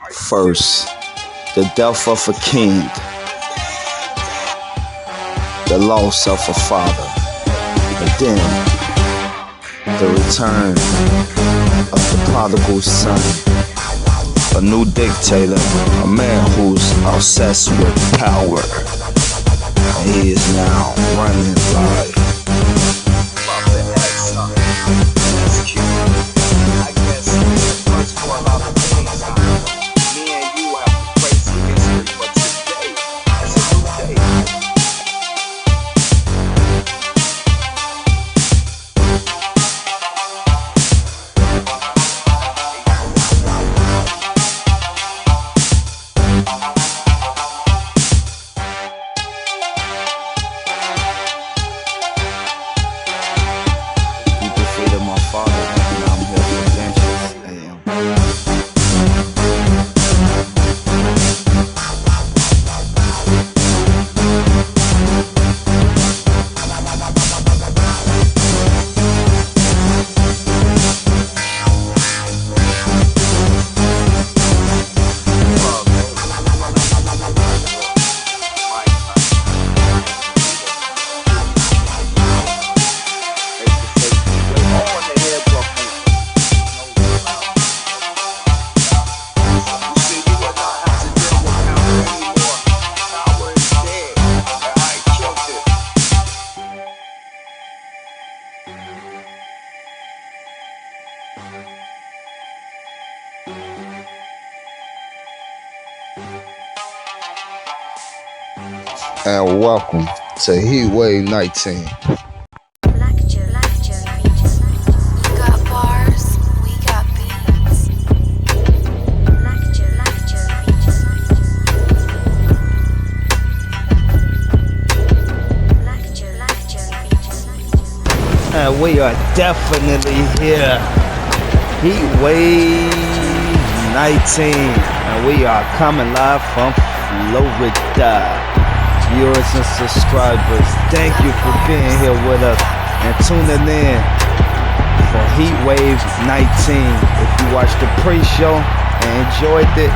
First, the death of a king, the loss of a father, and then the return of the prodigal son. A new dictator, a man who's obsessed with power, and he is now running life. And welcome to Heatwave 19. And we are definitely here. Heatwave 19. And we are coming live from Florida. Viewers and subscribers, thank you for being here with us and tuning in for Heatwave 19. If you watched the pre-show and enjoyed it,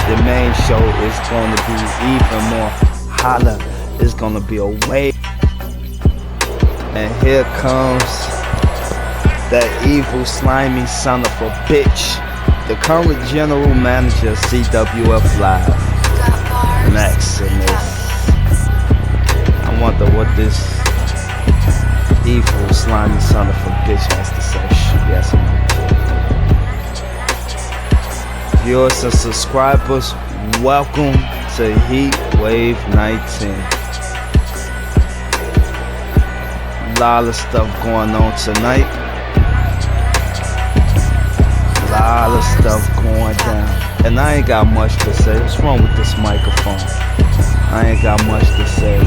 the main show is going to be even more hotter. It's going to be a wave. And here comes that evil, slimy son of a bitch, the current general manager of CWF Live, Maximus. I wonder what this evil, slimy son of a bitch has to say. Yes, viewers and subscribers, welcome to Heatwave 19. A lot of stuff going on tonight. A lot of stuff going down. And I ain't got much to say. What's wrong with this microphone? I ain't got much to say.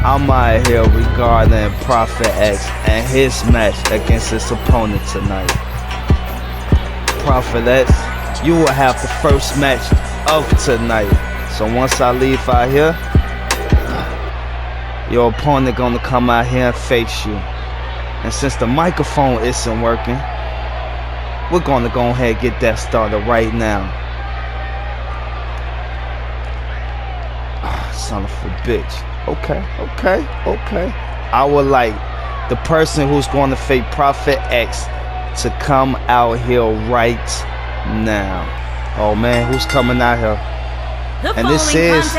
I'm out here regarding Prophet X and his match against his opponent tonight. Prophet X, you will have the first match of tonight. So once I leave out here, your opponent gonna come out here and face you. And since the microphone isn't working, we're gonna go ahead and get that started right now. Son of a bitch. Okay. I would like the person who's going to face Prophet X to come out here right now. Oh man, who's coming out here? The and this contest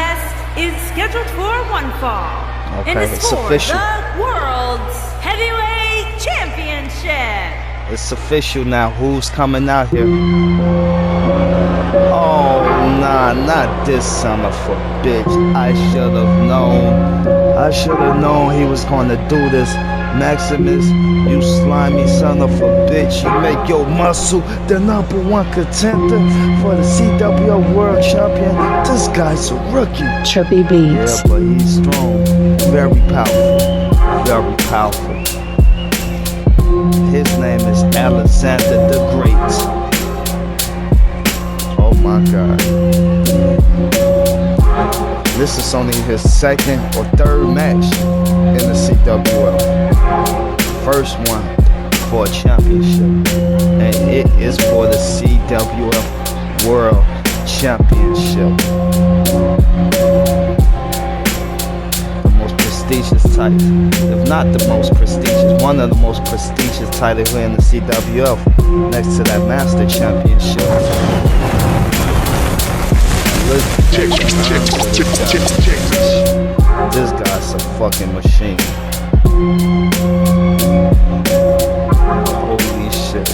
is scheduled for one fall. Okay, and it's for official. The World's Heavyweight Championship. It's official now. Who's coming out here? Oh, nah, not this son of a bitch. I should have known he was going to do this. Maximus, you slimy son of a bitch. You make your muscle the #1 contender for the CWF World Champion. This guy's a rookie. Trippy Beats. Yeah, but he's strong. Very powerful. Very powerful. His name is Alexander the Great. Oh my God. This is only his second or third match in the CWF. First one for a championship. And it is for the CWF World Championship. The most prestigious title, if not the most prestigious, one of the most prestigious titles here in the CWF, next to that Master Championship. This guy's a fucking machine. Holy shit.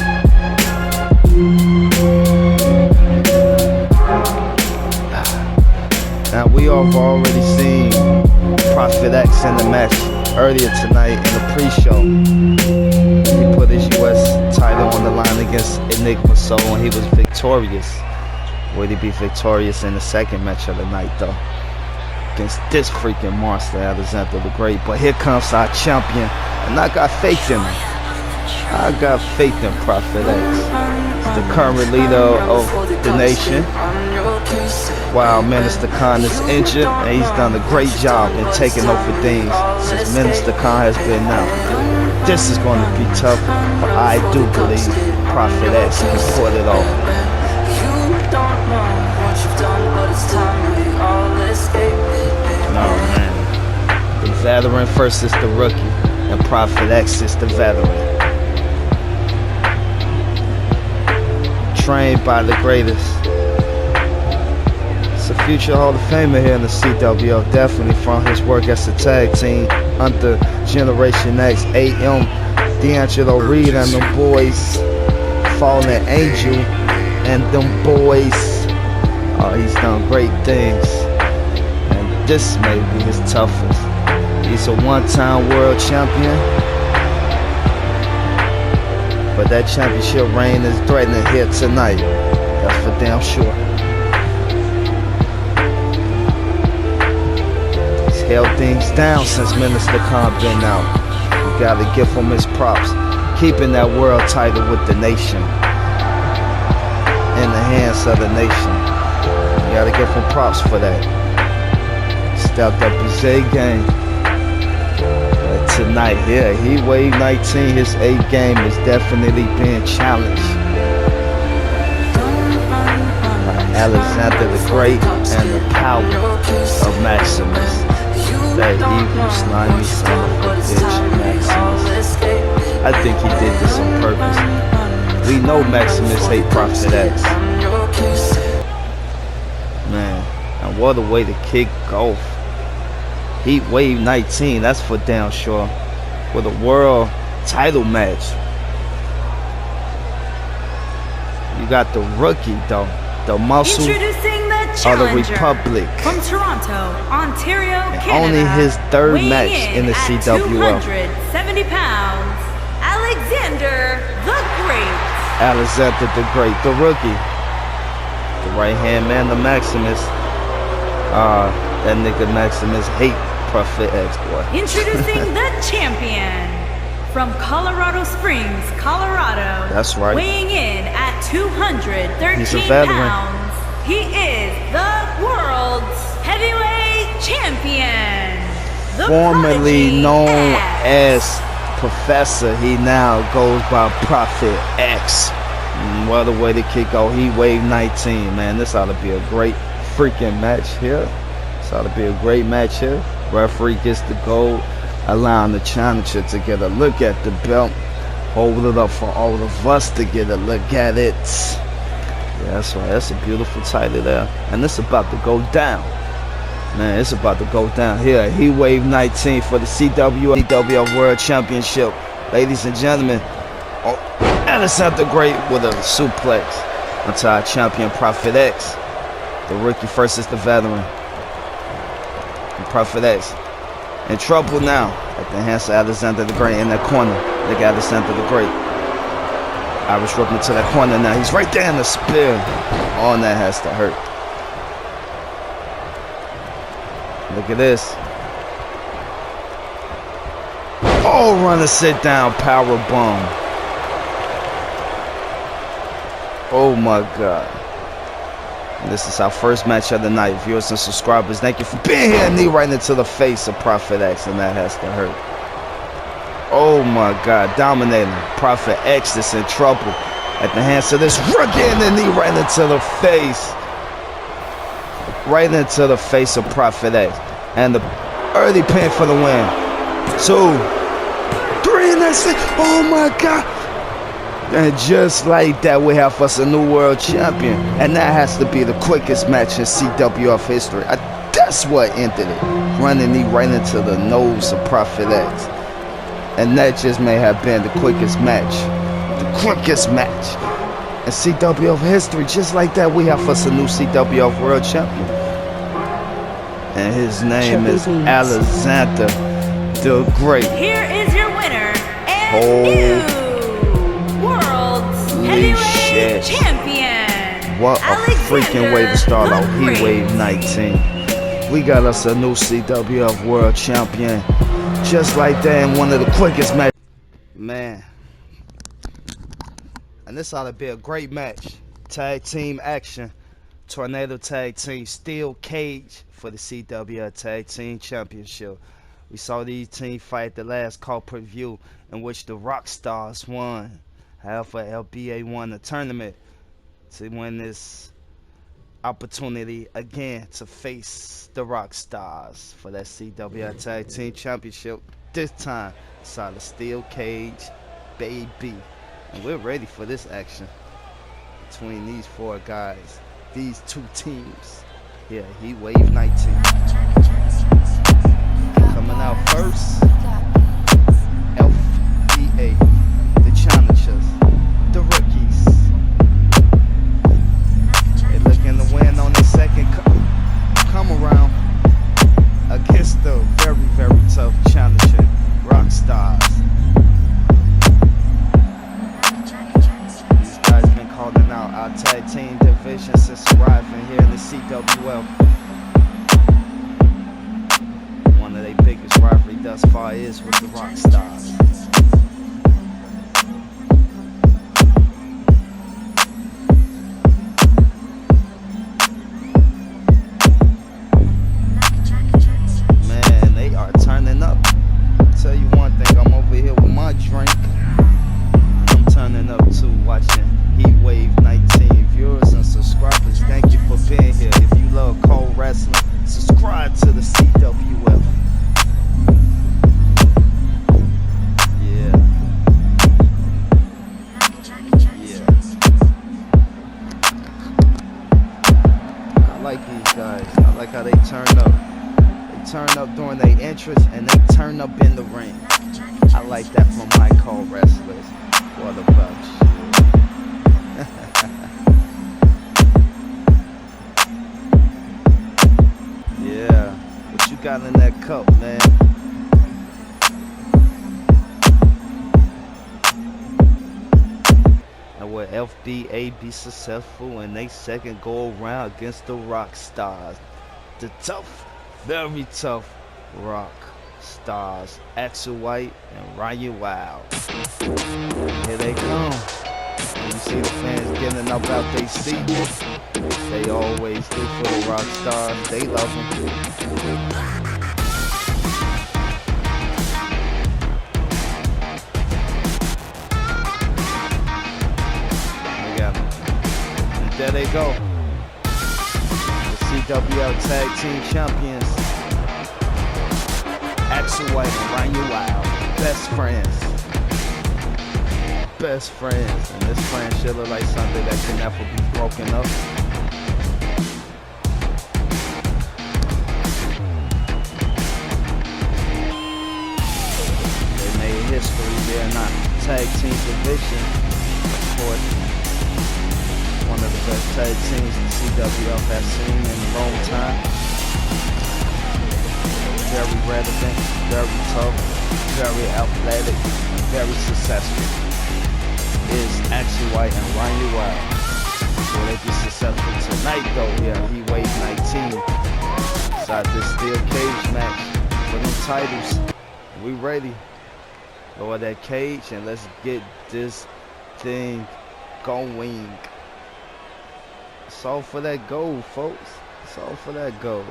Now we have already seen Prophet X in the match earlier tonight in the pre-show. He put his US title on the line against Enigma Soul and he was victorious. Would he be victorious in the second match of the night though? Against this freaking monster, Alexander the Great. But here comes our champion, and I got faith in him. I got faith in Prophet X. He's the current leader of the nation. While Minister Khan is injured, and he's done a great job in taking over things since Minister Khan has been out. This is going to be tough, but I do believe Prophet X can pull it off. No, man. The veteran versus the rookie, and Prophet X is the veteran. Trained by the greatest. It's a future Hall of Famer here in the CWF, definitely from his work as a tag team under Generation X, AM, D'Angelo Reed and them boys, Fallen Angel and them boys. Oh, he's done great things. And this may be his toughest. He's a one-time world champion. But that championship reign is threatening here tonight. That's for damn sure. He's held things down since Minister Khan been out. You gotta give him his props. Keeping that world title with the nation. In the hands of the nation. You gotta give him props for that. Stepped up his A game. Tonight, yeah, Heatwave 19, his A game is definitely being challenged. Alexander the Great and the power of Maximus. That evil, slimy son of a bitch, Maximus. I think he did this on purpose. We know Maximus hate Prophet X. Man, and what a way to kick off Heatwave 19, that's for damn sure. With a world title match. You got the rookie though, the muscle Introducing the of the challenger Republic. from Toronto, Ontario, And Canada. only his third weighing match in the at CWF. 270 pounds, Alexander the Great. Alexander the Great, the rookie. The right hand man, the Maximus. That nigga Maximus hate Prophet X, boy. Introducing the champion from Colorado Springs, Colorado. That's right. Weighing in at 213 He's a veteran. pounds. He is the world's heavyweight champion. The Formerly Prodigy known X. as Professor, he now goes by Prophet X. What a way to kick off Heatwave 19, man. This ought to be a great freaking match here. This ought to be a great match here. Referee gets the gold, allowing the challenger to get a look at the belt. Hold it up for all of us to get a look at it. Yeah, that's right. That's a beautiful title there. And it's about to go down. Man, it's about to go down here. Heatwave 19 for the CWF World Championship. Ladies and gentlemen, Alexander the Great with a suplex onto our champion Prophet X. The rookie versus the veteran. And Prophet X in trouble now at the hands of Alexander the Great in that corner. Look at Alexander the Great. Irish whip into that corner now. He's right there in the spear. Oh, and that has to hurt. Look at this. Oh, run a sit down power bomb. Oh my God. And this is our first match of the night. Viewers and subscribers, thank you for being here. Knee right into the face of Prophet X, and that has to hurt. Oh my God, dominating. Prophet X is in trouble. at the hands of this rookie, and the knee right into the face. Right into the face of Prophet X. And the early pin for the win. 2, 3, and that's it. Oh my God. And just like that, we have us a new world champion. And that has to be the quickest match in CWF history. That's what ended it. Running knee right into the nose of Prophet X. And that just may have been the quickest match. The quickest match in CWF history. Just like that, we have us a new CWF world champion. And his name is Alexander the Great. Here is your winner and new World's Heavyweight Champion. What a freaking way to start out Heatwave 19. We got us a new CWF World Champion. Just like that in one of the quickest matches. Man. And this ought to be a great match. Tag team action. Tornado Tag Team Steel Cage for the CWF Tag Team Championship. We saw these teams fight the last corporate view in which the Rock Stars won. However, LBA won the tournament to win this opportunity again to face the Rock Stars for that CWF Tag Team Championship. This time, it's out of Steel Cage, baby. And we're ready for this action between these 4 guys. These 2 teams. Yeah, Heatwave 19. Coming out first, FBA, the challengers, the rookies. They're looking to win on their second come around against the very, very tough challenger, Rock Stars. Calling out our tag team division since arriving here in the CWF. One of their biggest rivalry thus far is with the Rock Stars. Man, they are turning up. I'll tell you one thing, I'm over here with my drink. I'm turning up too, watching Heatwave 19 viewers and subscribers. Thank you for being here. If you love cold wrestling, subscribe to the CWF. Yeah. I like these guys. I like how they turn up. They turn up during their entrance and they turn up in the ring. I like that from my cold wrestlers. What about you? Yeah, what you got in that cup, man? Now will FBA be successful in their second go around against the Rock Stars? The tough, very tough Rock Stars, Axel White and Ryan Wild. Here they come. And you see the fans getting up out their seats. They always do for the Rock Stars. They love them. We got them. And there they go. The CWF Tag Team Champions. Axel White and Ryan Wild. Best friends. Best friends. And this friendship look like something that can never be broken up. They made history. They're not tag team division. Of course, one of the best tag teams the CWF has seen in a long time. Very relevant, very tough, very athletic, and very successful. Is Axel White and Ryan Wild. Will they be successful tonight though? Yeah, Heatwave 19. Inside this steel cage match for them titles. We ready. Lower that cage and let's get this thing going. It's all for that gold, folks. It's all for that gold.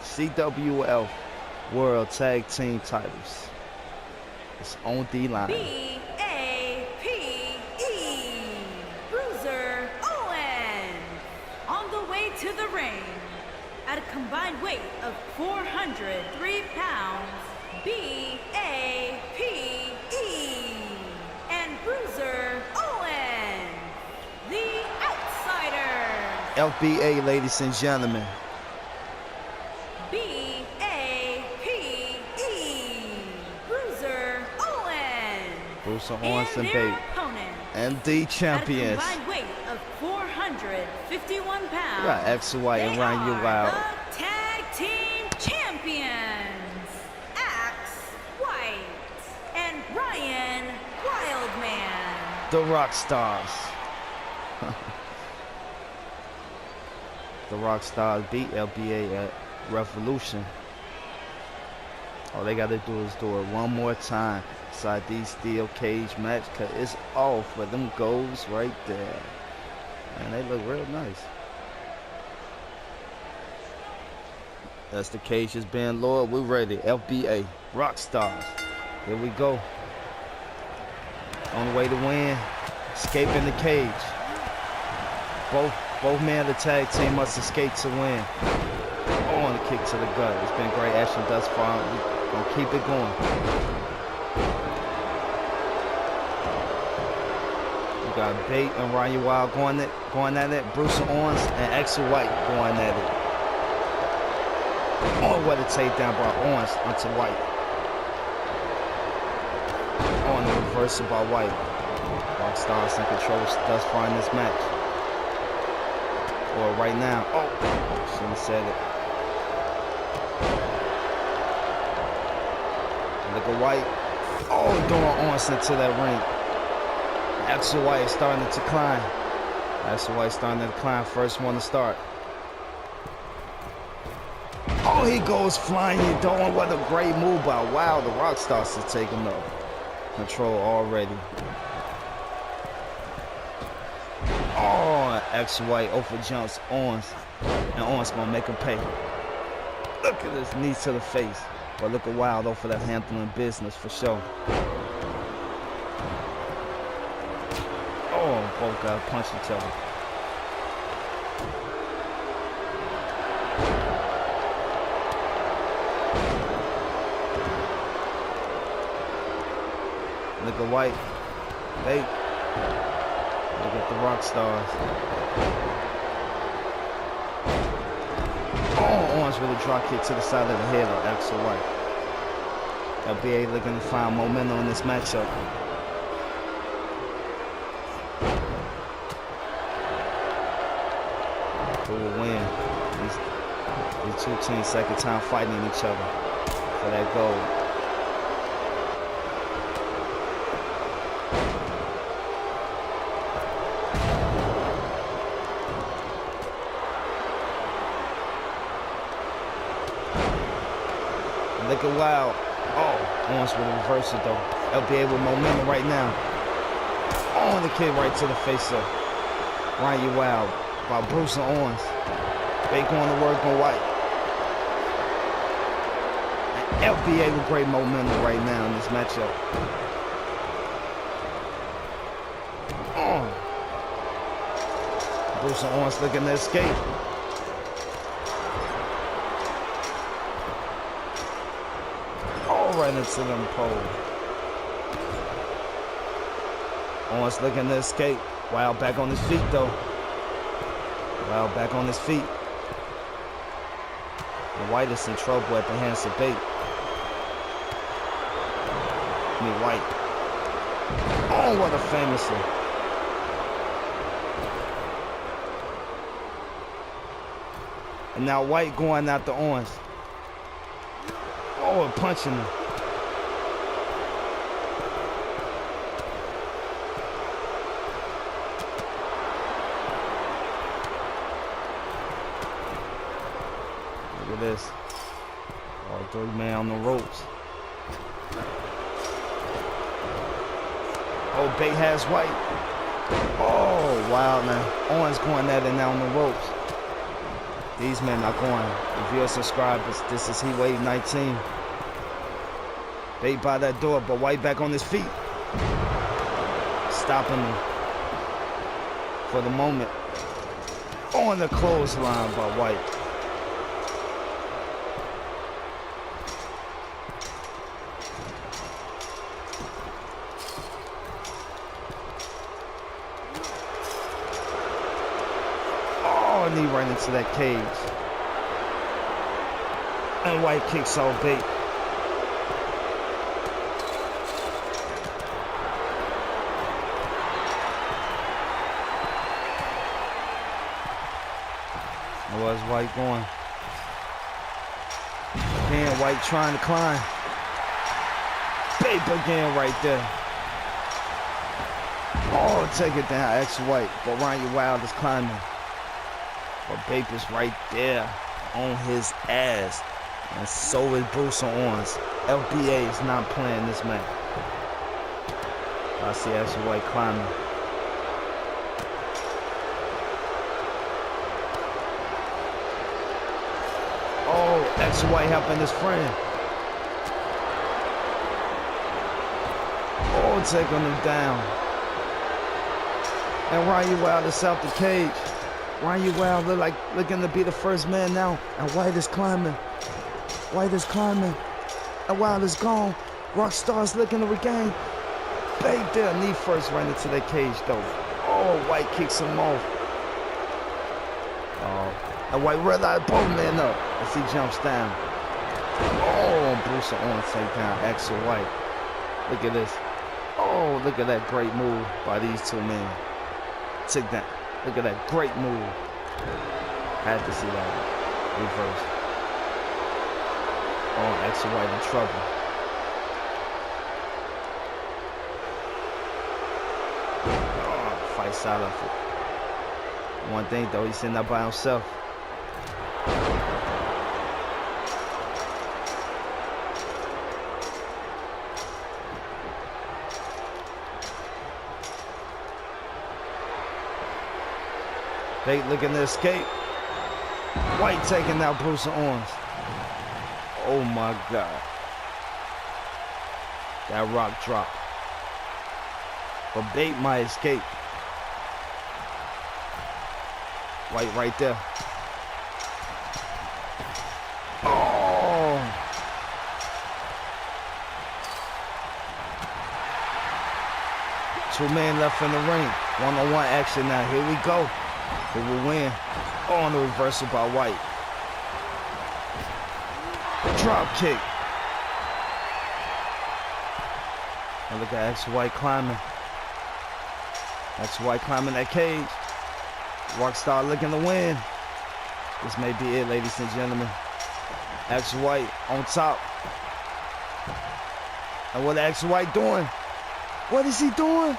CWF World Tag Team titles. It's on the line. B-A-P-E. into the ring. At a combined weight of 403 pounds, B.A.P.E. and Bruiser Owen, the Outsiders. FBA, ladies and gentlemen. Bruiser Owen and their opponent, and the champions. At a combined weight of 451 pounds. We got X White and Ryan Wild. The tag team champions, Axe White and Ryan Wildman. The Rock Stars. The Rock Stars beat LBA at Revolution. All they gotta do is do it one more time inside these steel cage match, cause it's all for them goals right there. And they look real nice. That's the cage is being lowered. We're ready. FBA, Rock Stars. Here we go. On the way to win. Escaping the cage. Both men of the tag team must escape to win. On the kick to the gut. It's been great action thus far. We're gonna keep it going. We got Bate and Ryan Wild going at it. Bruiser Owens and Axel White going at it. Oh, what a takedown by Owens onto White. On the reversal by White. Rock Stars in control thus far in this match. Or right now. Oh, shouldn't have said it. Look at White. Oh, throwing Owens into that ring. Axel White is starting to decline. Axel White starting to decline. First one to start. Oh, he goes flying. He doing what a great move by Wow. The Rock Stars is taking the control already. Oh, Axel White over jumps Owens. And Owens gonna make him pay. Look at his knee to the face. But look at Wild though for that handling business for sure. Oh, both gotta punch each other. Look at White. Look at the Rock Stars. Oh, Owens with a drop kick to the side of the head of Axel White. LBA looking to find momentum in this matchup. Who will win? These two teams second time fighting each other for that gold. Look at Wild. Oh, Owens with a reversal though. LBA with momentum right now. Oh, and the kick right to the face of Ryan Wild by Bruiser Owens. They going to work on White. And LBA with great momentum right now in this matchup. Oh. Bruiser Owens looking to escape. Right into them pole. Owens looking to escape. Wild back on his feet though. Wild back on his feet. And White is in trouble at the hands of Bate. White. Oh, what a famously. And now White going after Owens. Oh, and punching him. Look at this. All three man on the ropes. Oh, Bate has White. Oh, wow, man. Owens going at it now on the ropes. These men are going. If you're subscribers, this is Heatwave 19. Bate by that door, but White back on his feet. Stopping him for the moment. On the clothesline by White. Oh, knee right into that cage. And White kicks out Bate. Where's White going? Again, White trying to climb. Bape again right there. Oh, take it down, ex-White. But Ryan Wild is climbing. But Bape is right there on his ass. And so is Bruce Owens. FBA is not playing this match. I see ex-White climbing. Oh, ex-White helping his friend. Oh, taking him down. And Ryan Wild is out the cage. Ryan Wild looking to be the first man now. And White is climbing. White is climbing. And Wild is gone. Rockstar's looking to regain. Babe there, knee first right into that cage though. Oh, White kicks him off. Oh, and White realized both men up as he jumps down. Oh, Bruce Owens take down Axel White. Look at this. Oh, look at that great move by these two men. Take that. Look at that great move. Had to see that. Reverse. Oh, Axel White in trouble. Oh, fights out of it. One thing though, he's sitting there by himself. They looking to escape. White taking out Bruce Owens. Oh my God. That rock drop. But Bate might escape. White right there. Oh. Two men left in the ring. One-on-one action now. Here we go. Who will win? Oh, on the reversal by White. Drop kick. And look at ex-White climbing. Ex-White climbing that cage. Rockstar looking to win. This may be it, ladies and gentlemen. Ex-White on top. And what Ex-White doing? What is he doing?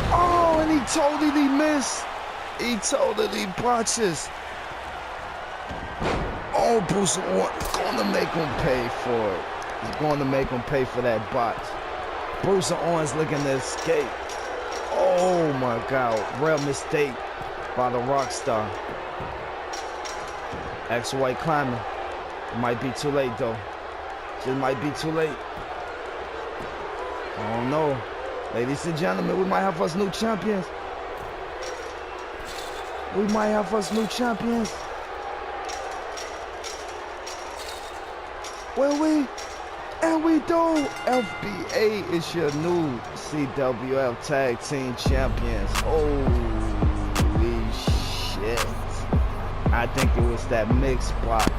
Oh, and he totally missed. He totally botches. Oh, Bruce Owens going to make him pay for it. He's going to make him pay for that botch. Bruce Owens looking to escape. Oh my God, real mistake by the Rockstar. Ex-White climbing. It might be too late though. Just might be too late. Oh no. Ladies and gentlemen, we might have us new champions. We might have us new champions. Will we? And we do. FBA is your new CWF Tag Team Champions. Holy shit. I think it was that mixed botch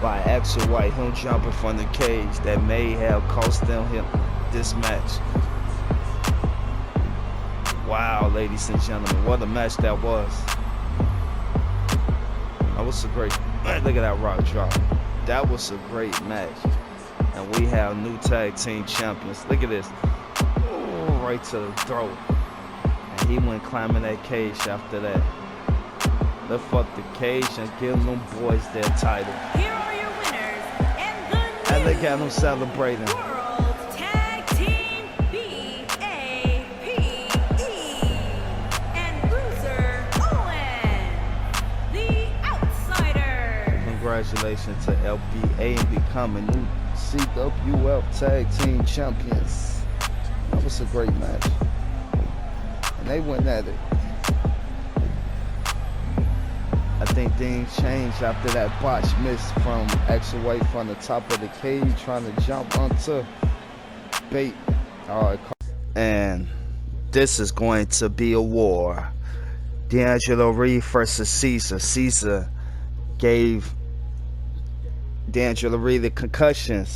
by Axel White, him jumping from the cage, that may have cost them this match. Wow, ladies and gentlemen, what a match that was. That was a great, man, look at that rock drop. That was a great match. And we have new tag team champions. Look at this. Oh, right to the throat. And he went climbing that cage after that. Lift up the cage and give them boys their title. Here are your winners and the And look at them celebrating. World Tag Team BAPE and Bruiser Owens, the Outsider. Congratulations to LBA and becoming new CWF Tag Team Champions. That was a great match. And they went at it. think things changed after that botch miss from X-Away from the top of the cage, trying to jump onto bait. And this is going to be a war. D'Angelo Reed versus Caesar. Caesar gave D'Angelo Reed a concussion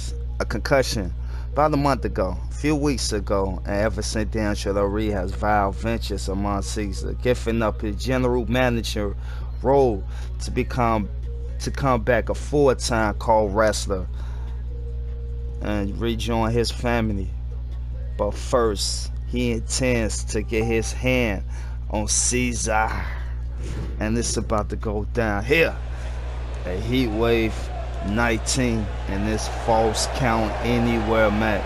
about a month ago, a few weeks ago, and ever since D'Angelo Reed has vowed vengeance among Caesar, giving up his general manager role to come back a full-time call wrestler and rejoin his family. But first, he intends to get his hand on Caesar, and it's about to go down here at Heatwave 19 in this Falls Count Anywhere match.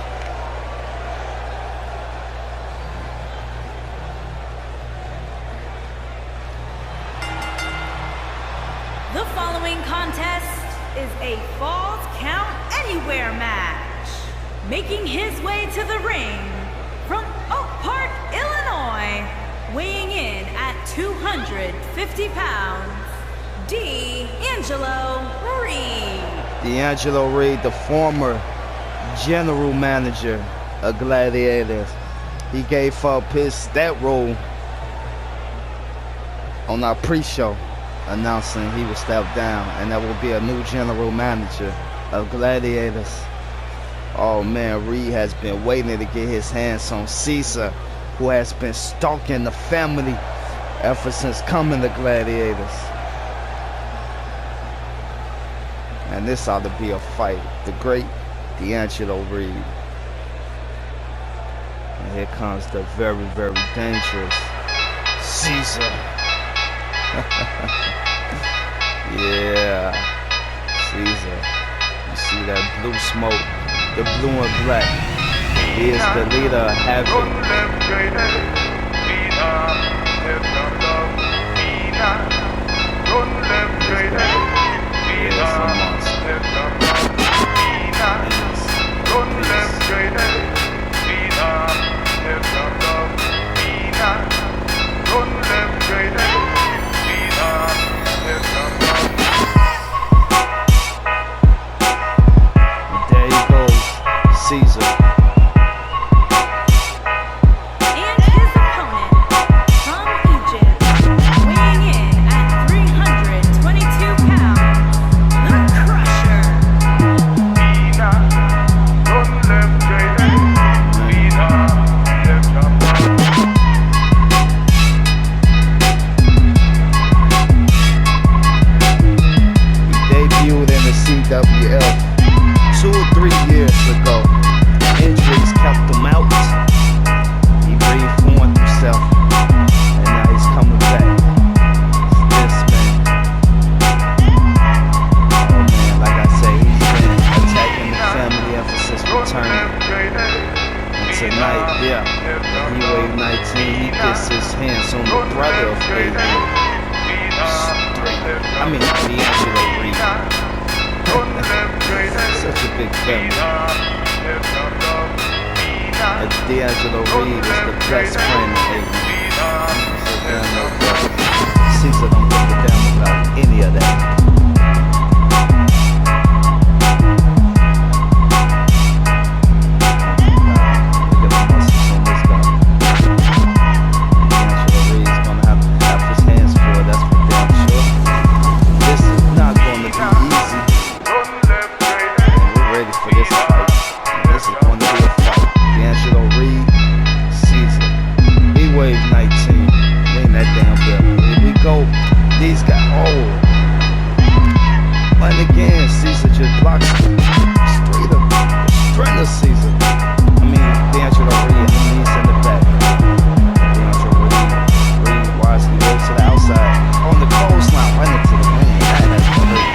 The following contest is a Falls Count Anywhere match. Making his way to the ring from Oak Park, Illinois, weighing in at 250 pounds, D'Angelo Reed. D'Angelo Reed, the former general manager of Gladiators. He gave up his stat role on our pre-show, announcing he would step down, and that will be a new general manager of Gladiators. Oh man, Reed has been waiting to get his hands on Caesar, who has been stalking the family ever since coming to Gladiators. And this ought to be a fight. The great D'Angelo Reed. And here comes the very, very dangerous Caesar. Yeah, Caesar. You see that blue smoke, the blue and black. He is the leader of Havoc. There he goes, Caesar. And his opponent from Egypt, weighing in at 322 pounds, the Crusher. He debuted in the CWF 2 or 3 years ago. Injuries kept him out. He reformed himself, and now he's coming back. This man. Oh man, like I say, he's been attacking the family ever since returning. And tonight, yeah, Heatwave 19, he gets his hands on the brother of AD. D'Angelo Reed. Such a big family. And D'Angelo Reed is the best friend of AD. So damn no brother. Caesar don't give a damn about any of that. Look at the muscles on this guy. D'Angelo Reed is gonna have to have his hands full, that's for damn sure. This is not gonna be easy. Ready for this fight. This is going to be a fight. D'Angelo Reed, Caesar. Heatwave 19. Ring that damn bell. Here we go. These guys. Oh. And again, Caesar just blocks straight up. Straight to Caesar. D'Angelo Reed. He's in the back. D'Angelo Reed wisely goes to the outside. On the clothesline. Right into the ring. That has to hurt.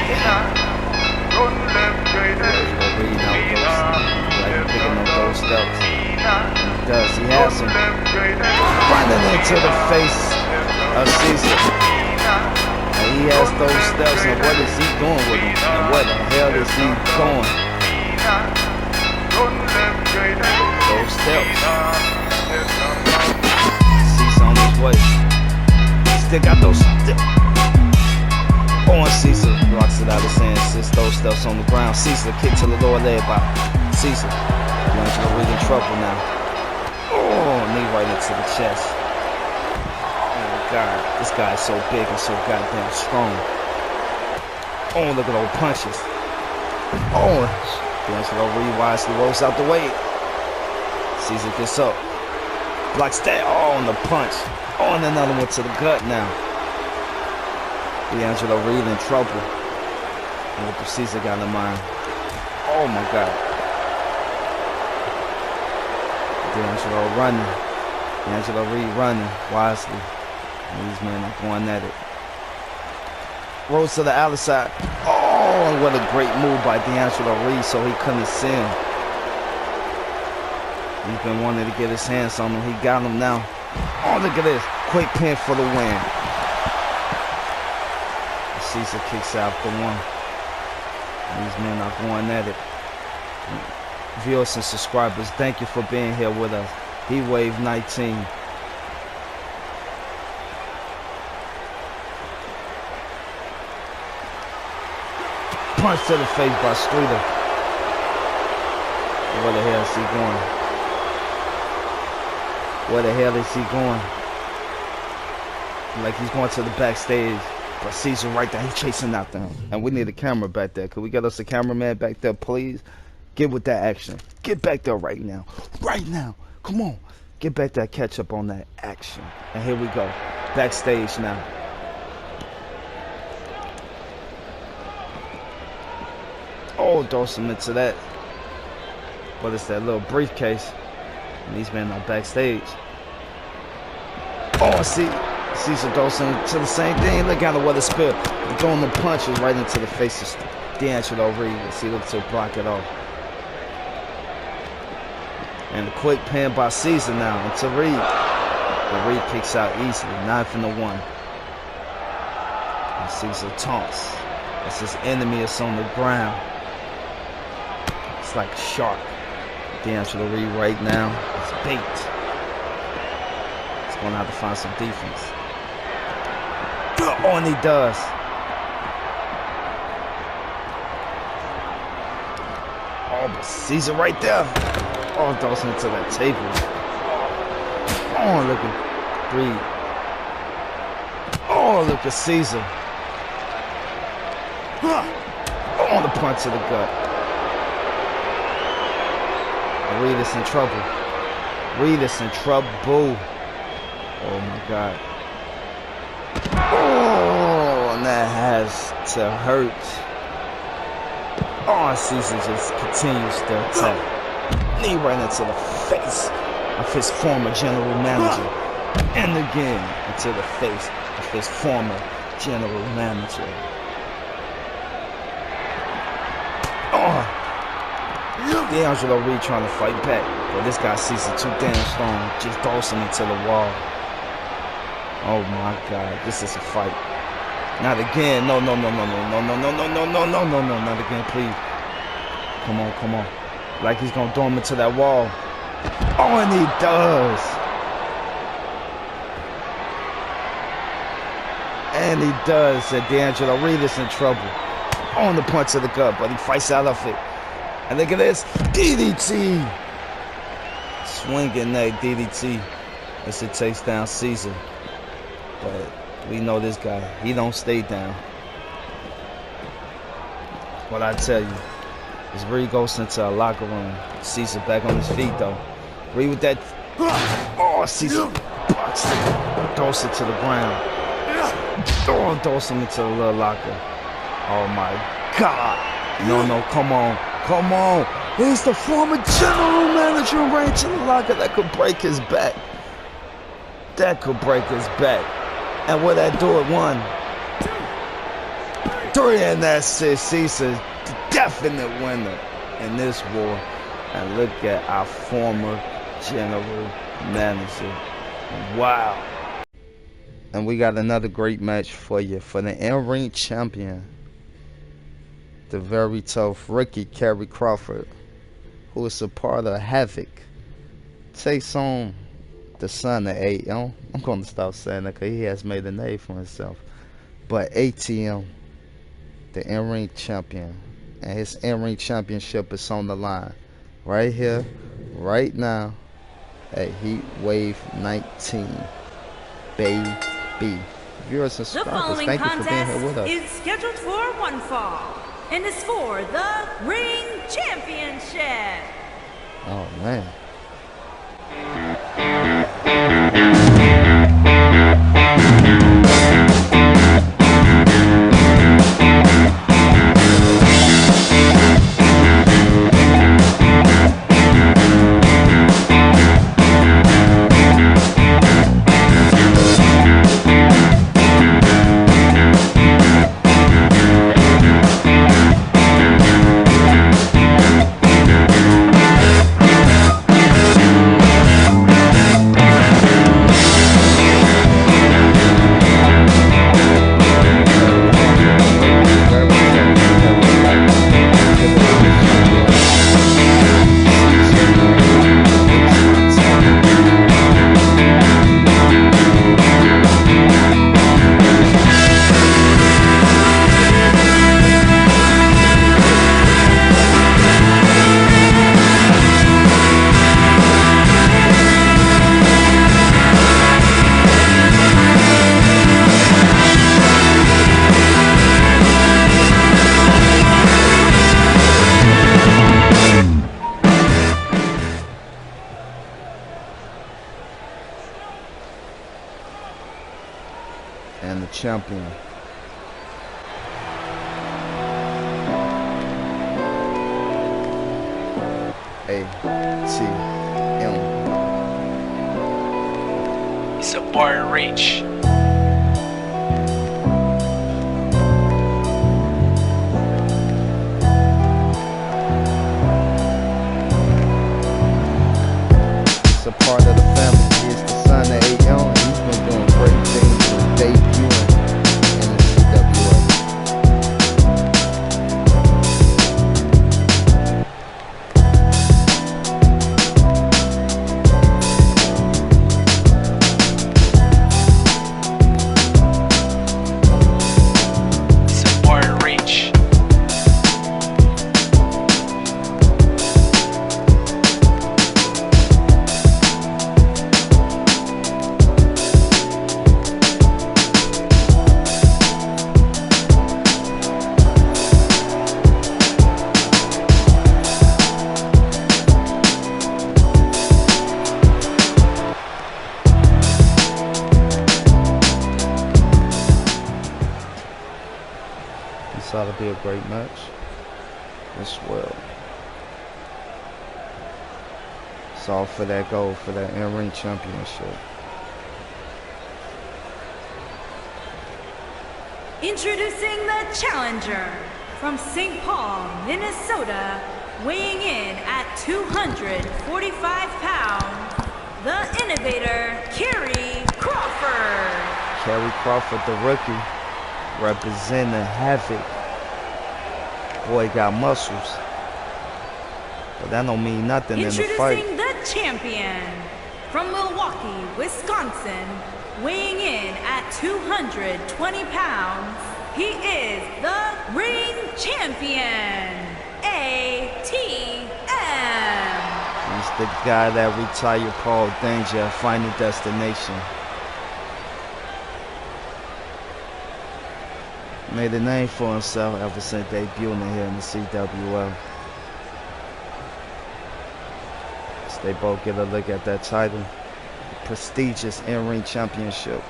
Steps. He does. He has him running into the face of Caesar. And he has those steps, and what is he doing with him? And what the hell is he doing? Those steps. Caesar on his way. He still got those steps. Oh, and Caesar blocks it out of his hand. Sisto steps on the ground. Caesar kick to the lower leg by Caesar. D'Angelo Reed in trouble now. Oh, knee right into the chest. Oh my God, this guy is so big and so goddamn strong. Oh, look at those punches. Oh, D'Angelo Reed wisely rolls out the way. Caesar gets up. Blocks that. Oh, and the punch. Oh, and another one to the gut now. D'Angelo Reed in trouble. And what Caesar got in mind. Oh my God. D'Angelo running. D'Angelo Reed running wisely. And these men are going at it. Rolls to the outside. Oh, what a great move by D'Angelo Reed so he couldn't see him. He's been wanting to get his hands on him. He got him now. Oh, look at this. Quick pin for the win. Caesar kicks out the one. These men are going at it. Viewers and subscribers, thank you for being here with us. Heatwave 19. Punch to the face by Streeter. Where the hell is he going? Where the hell is he going? Like he's going to the backstage. But Caesar right there, he's chasing after him. And we need a camera back there. Could we get us a cameraman back there, please? Get with that action. Get back there right now. Right now. Come on. Get back there, catch up on that action. And here we go. Backstage now. Oh, throws him into that. But it's that little briefcase. And these men are backstage. Oh, see. Caesar throws him to the same thing. Look out of what a spill. Throwing the punches right into the face of D'Angelo Reed. See, look to block it off. And a quick pin by Caesar now into Reed. But Reed kicks out easily. 9-1. And Caesar taunts. As his enemy is on the ground. It's like a shark. D'Angelo Reed right now is bait. He's going to have to find some defense. Oh, and he does. Oh, but Caesar right there. Oh, throws him to that table. Oh, look at Reed. Oh, look at Caesar. Oh, the punch to the gut. Reed is in trouble. Reed is in trouble. Oh my God. Oh, and that has to hurt. Oh, Caesar just continues to attack. Knee right into the face of his former general manager. And again, into the face of his former general manager. Oh, D'Angelo Reed trying to fight back. But this guy Caesar too damn strong. Just throws him into the wall. Oh my God, this is a fight. Not again. No, not again, please. Come on. Like he's gonna throw him into that wall. Oh, and he does. And he does. And D'Angelo Reed is in trouble. On the punch to the gut, but he fights out of it. And look at this. DDT. Swinging that DDT as it takes down Caesar. But we know this guy. He don't stay down. What I tell you. As Reed goes into a locker room. Caesar back on his feet though. Reed with that. Oh, Caesar blocks it. Throws it to the ground. Oh, throws him into the little locker. Oh my God. No, come on. He's the former general manager right to the locker. That could break his back. And will that do it? 1, 2, 3, and that's it. Caesar, the definite winner in this war. And look at our former general manager. Wow. And we got another great match for you. For the in-ring champion, the very tough rookie Kerry Crawford, who is a part of Havoc, takes on the son of AM. I'm going to stop saying that because he has made a name for himself. But ATM the in-ring champion. And his in-ring championship is on the line. Right here, right now, at Heatwave 19. Baby. Viewers and subscribers, thank you for being here with us. The following contest is scheduled for one fall and is for the Ring Championship. Oh, man. And the champion. ATM. It's a bar and reach. He's a part of the family. He's the son of AM, and he's been doing great things since debuting in the CWF. It's a bar and reach. This ought to be a great match as well. It's all for that goal, for that in-ring championship. Introducing the challenger from St. Paul, Minnesota, weighing in at 245 pounds, the innovator, Kerry Crawford. Kerry Crawford, the rookie, representing Havoc. Boy got muscles, but that don't mean nothing in the fight. Introducing the champion from Milwaukee, Wisconsin, weighing in at 220 pounds, he is the Ring Champion, ATM. He's the guy that retired Paul Danger at Final Destination. Made a name for himself ever since debuting here in the CWF. So they both get a look at that title. The prestigious in-ring championship.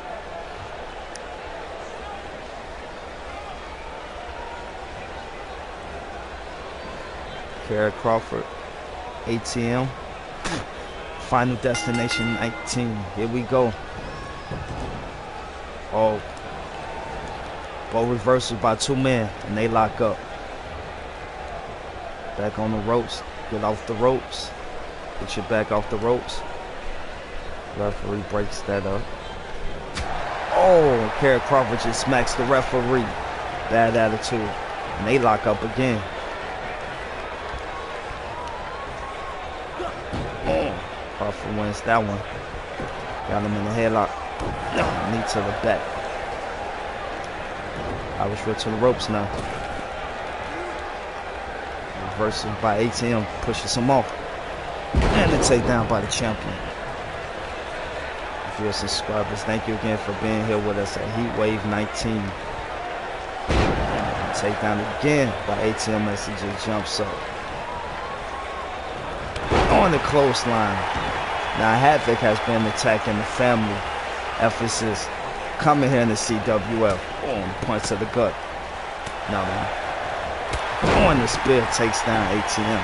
Kerry Crawford, ATM, Final Destination 19. Here we go. Oh. Both reversals by two men, and they lock up. Back on the ropes. Get off the ropes. Get your back off the ropes. Referee breaks that up. Oh, Kerry Crawford just smacks the referee. Bad attitude. And they lock up again. Crawford wins that one. Got him in the headlock. Knee to the back. Irish whip to the ropes now. reversal by ATM pushes him off. And a takedown by the champion. If you're subscribers, thank you again for being here with us at Heatwave 19. Takedown again by ATM as he just jumps up. On the clothesline. Now Havoc has been attacking the family. Emphasis coming here in the CWF. Boom, punch to the gut. Now on the spear takes down ATM.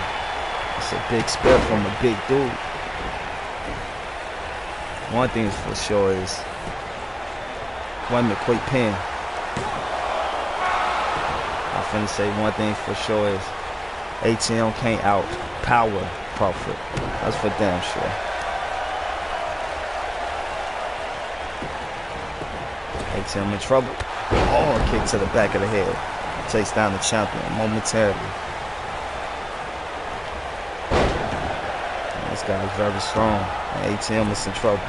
It's a big spear from a big dude. One thing is for sure is one minute quick pin. I'm finna say one thing for sure is ATM can't out power Crawford. That's for damn sure. ATM in trouble. Oh, a kick to the back of the head. Takes down the champion momentarily. This guy is very strong. And ATM is in trouble.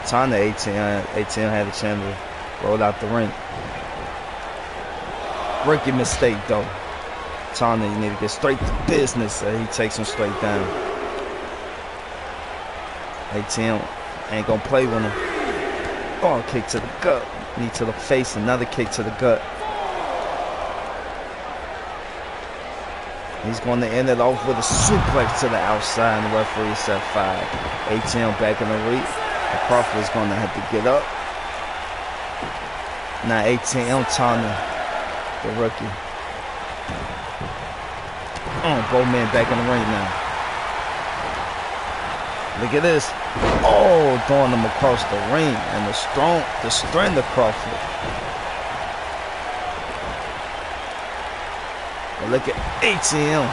Time to ATM had a chance to roll out the ring. Rookie mistake though. Tana, you need to get straight to business. He takes him straight down. ATM ain't gonna play with him. Oh, kick to the gut. Knee to the face, another kick to the gut. He's going to end it off with a suplex to the outside, and the referee set 5. ATM back in the reach. Crawford is going to have to get up. Now ATM Tana, the rookie. Both men back in the ring now. Look at this. Oh, throwing them across the ring, and the strength of Crawford. But look at ATM,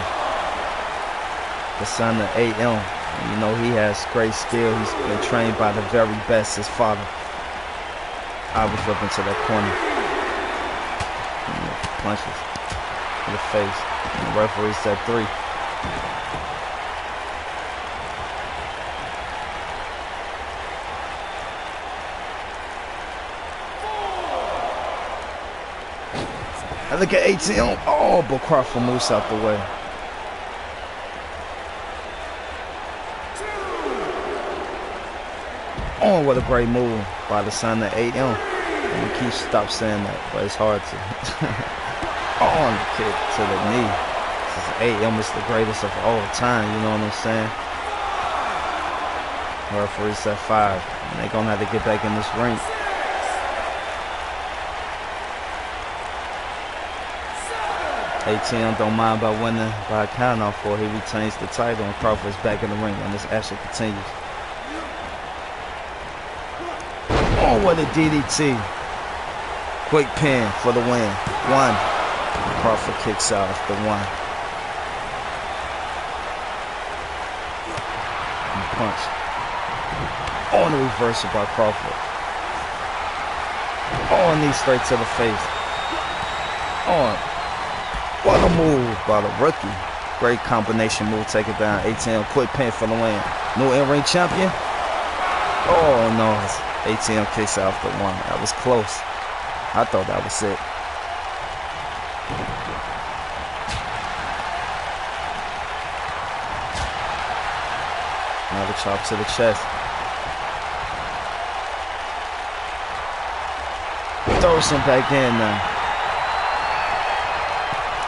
the son of AM. You know he has great skill. He's been trained by the very best. His father. I was looking to that corner. Punches to the face. And the referee said 3. And look at ATM. Oh, but Crawford moves out the way. Oh, what a great move by the son of AM. And we keep stop saying that, but it's hard to. Oh, and the kick to the knee. AM is the greatest of all time, you know what I'm saying? Referee set 5. And they're going to have to get back in this ring. ATM don't mind by winning by a count-off, for he retains the title, and Crawford's back in the ring, and this action continues. Oh, what a DDT. Quick pin for the win. 1. Crawford kicks out after 1. And punch. On the reversal by Crawford. Oh, knee straight to the face. On. What a move by the rookie. Great combination move. Take it down. ATM quick pin for the win. New in-ring champion. Oh, no. ATM kicks out after 1. That was close. I thought that was it. Another chop to the chest. Throws him back in now.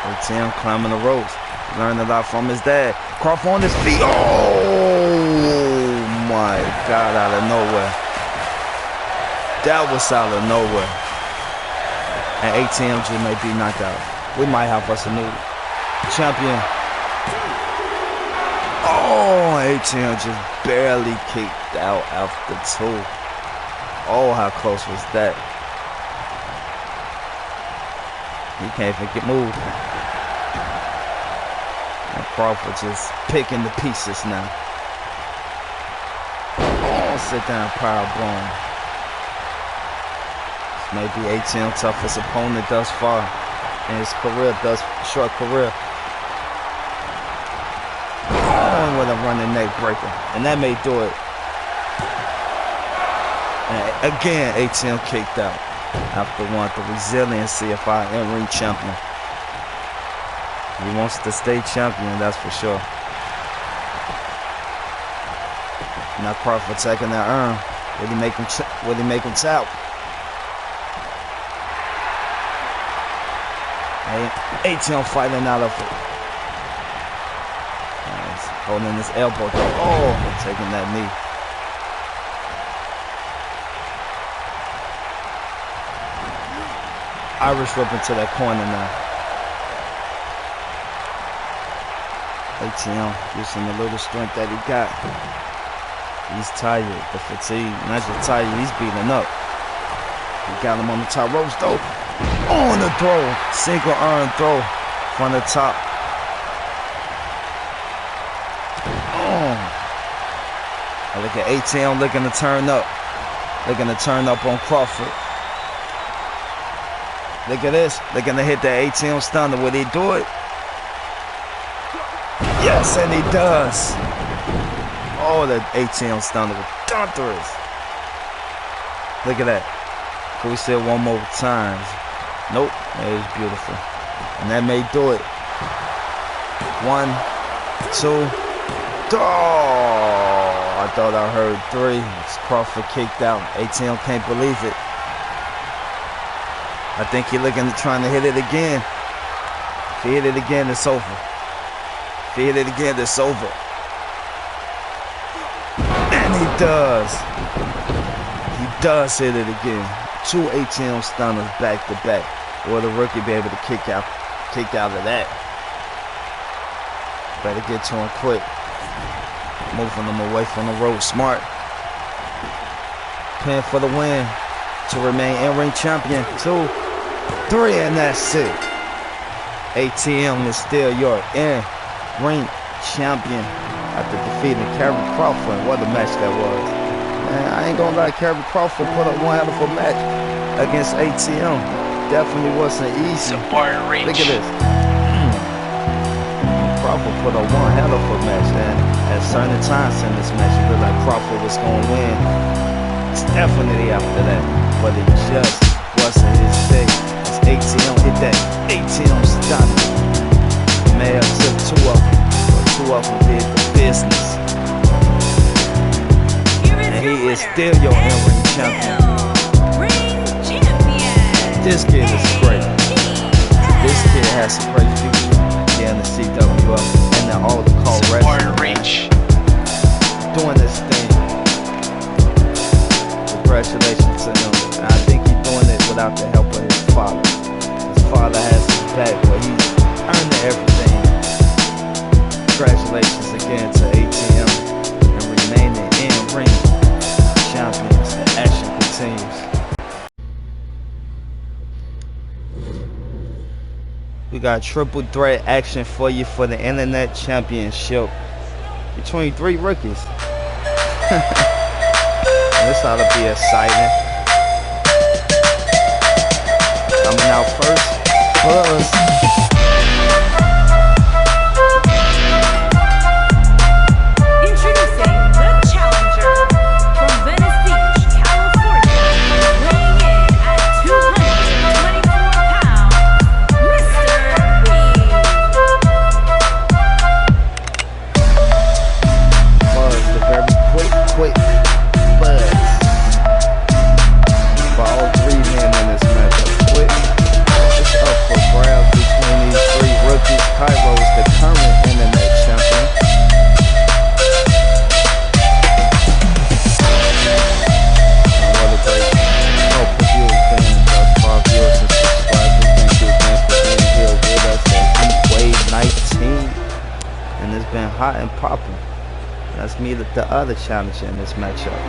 ATM climbing the ropes. Learned a lot from his dad. Crawford on his feet. Oh my God, out of nowhere. That was out of nowhere. And ATM just may be knocked out. We might have us a new champion. Oh, ATM just barely kicked out after 2. Oh, how close was that? He can't even get moved. And Crawford just picking the pieces now. Oh, sit down, power bomb. Maybe ATM toughest opponent thus far in his career, short career. Oh, with a running neck breaker. And that may do it. And again, ATM kicked out. After 1, the resiliency of our in-ring champion. He wants to stay champion, that's for sure. Now Crawford taking that arm. Will he make him tap? ATM fighting out of it. He's holding his elbow. Oh, taking that knee. Irish whip into that corner now. ATM using the little strength that he got. He's tired, the fatigue. Not just tired, he's beating up. He got him on the top ropes though. On the throw. Single arm throw from the top. Oh. Look at ATM looking to turn up. Looking to turn up on Crawford. Look at this. Looking to hit the ATM stunner. Will he do it? Yes, and he does. Oh, the ATM stunner was thunderous. Look at that. Can we see it one more time? Nope. That is beautiful. And that may do it. 1, 2. Oh, I thought I heard 3. It's Crawford kicked out. ATM can't believe it. I think he's looking to trying to hit it again. If he hit it again, it's over. If he hit it again, it's over. And he does. He does hit it again. 2 ATM stunners back to back. Will the rookie be able to kick out of that? Better get to him quick. Moving him away from the rope. Smart. Pin for the win to remain in-ring champion. 2, 3, and that's it. ATM is still your in-ring champion after defeating Kerry Crawford. What a match that was. Man, I ain't gonna lie, Kerry Crawford put up one hell of a match against ATM. Definitely wasn't easy. Support reach. Look at this. Crawford put up one hell of a match, and at certain times in this match, it looked like Crawford was gonna win. It's definitely after that, but it just wasn't his day. As ATM hit that ATM stunner. May have took 2 of them, but 2 of them did the business. And he is still your in-ring champion. This kid is great. This kid has a great future here in the CWF and then all the call wrestling. Reach. Doing this thing. Congratulations to him. And I think he's doing it without the help of his father. His father has his back, but he's earned everything. Congratulations again to ATM and remaining in-ring champions. The action continues. We got triple threat action for you for the Internet Championship between 3 rookies. This ought to be exciting. Coming out first, Buzz. Hot and popping. Let's meet the other challenger in this matchup.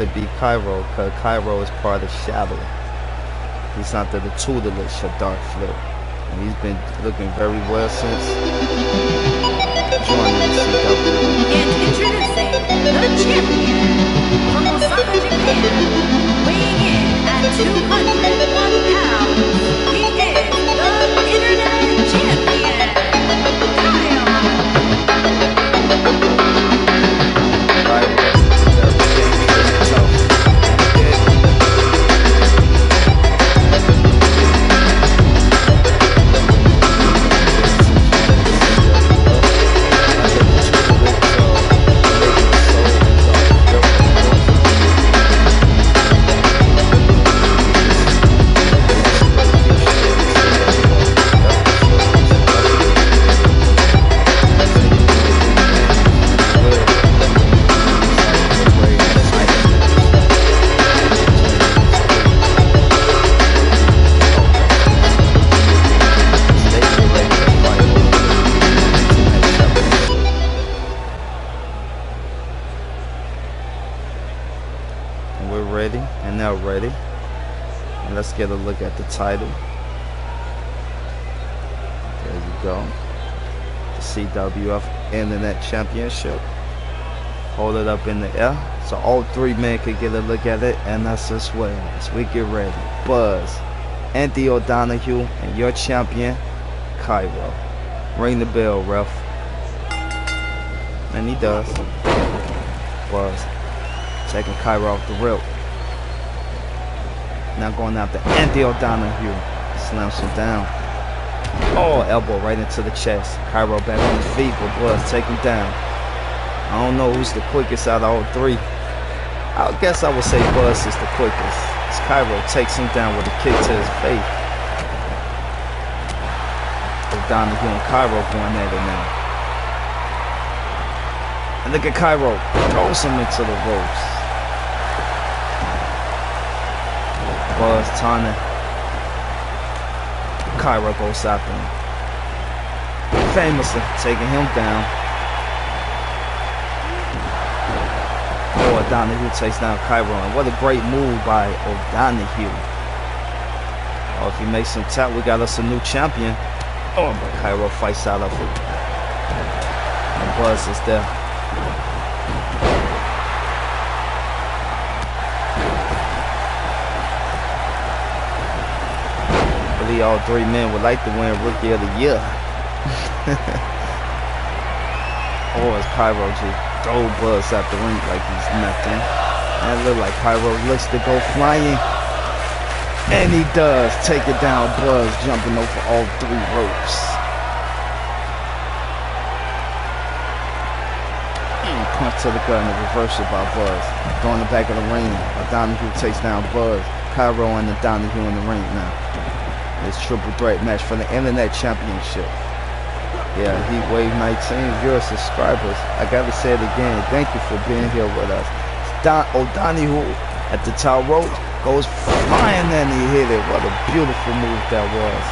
to be Cairo, because Cairo is part of Shadow. He's under the tutelage of Dark Flip. And he's been looking very well since joining the CWF. And introducing the champion from Osaka, Japan, weighing in at 201 pounds, he is the Internet Champion, Kyle. Ready, and let's get a look at the title. There you go, the CWF Internet Championship. Hold it up in the air so all three men can get a look at it, and us as well as we get ready. Buzz, Anthony O'Donoghue, and your champion, Cairo. Ring the bell, ref. And he does. Buzz taking Cairo off the rope. Now going after Anthony O'Donoghue. Slams him down. Oh, elbow right into the chest. Cairo back on his feet, but Buzz take him down. I don't know who's the quickest out of all three. I guess I would say Buzz is the quickest, as Cairo takes him down with a kick to his face. O'Donoghue and Cairo going at it now. And look at Cairo. Throws him into the ropes. Buzz taunting. Cairo goes after him. Famously taking him down. Oh, O'Donoghue takes down Cairo. And what a great move by O'Donoghue. Oh, if he makes some tap, we got us a new champion. Oh, but Cairo fights out of it. And Buzz is there. All three men would like to win Rookie of the Year. Oh, it's Cairo just throw Buzz out the ring like he's nothing. And it look like Cairo looks to go flying. And he does take it down. Buzz jumping over all three ropes. Punch to the gut and a reversal by Buzz. Throwing the back of the ring. O'Donoghue takes down Buzz. Cairo and O'Donoghue in the ring now. This triple threat match for the Internet Championship. Yeah, Heatwave 19, viewer subscribers. I gotta say it again. Thank you for being here with us. O'Donoghue at the top rope goes flying and he hit it. What a beautiful move that was.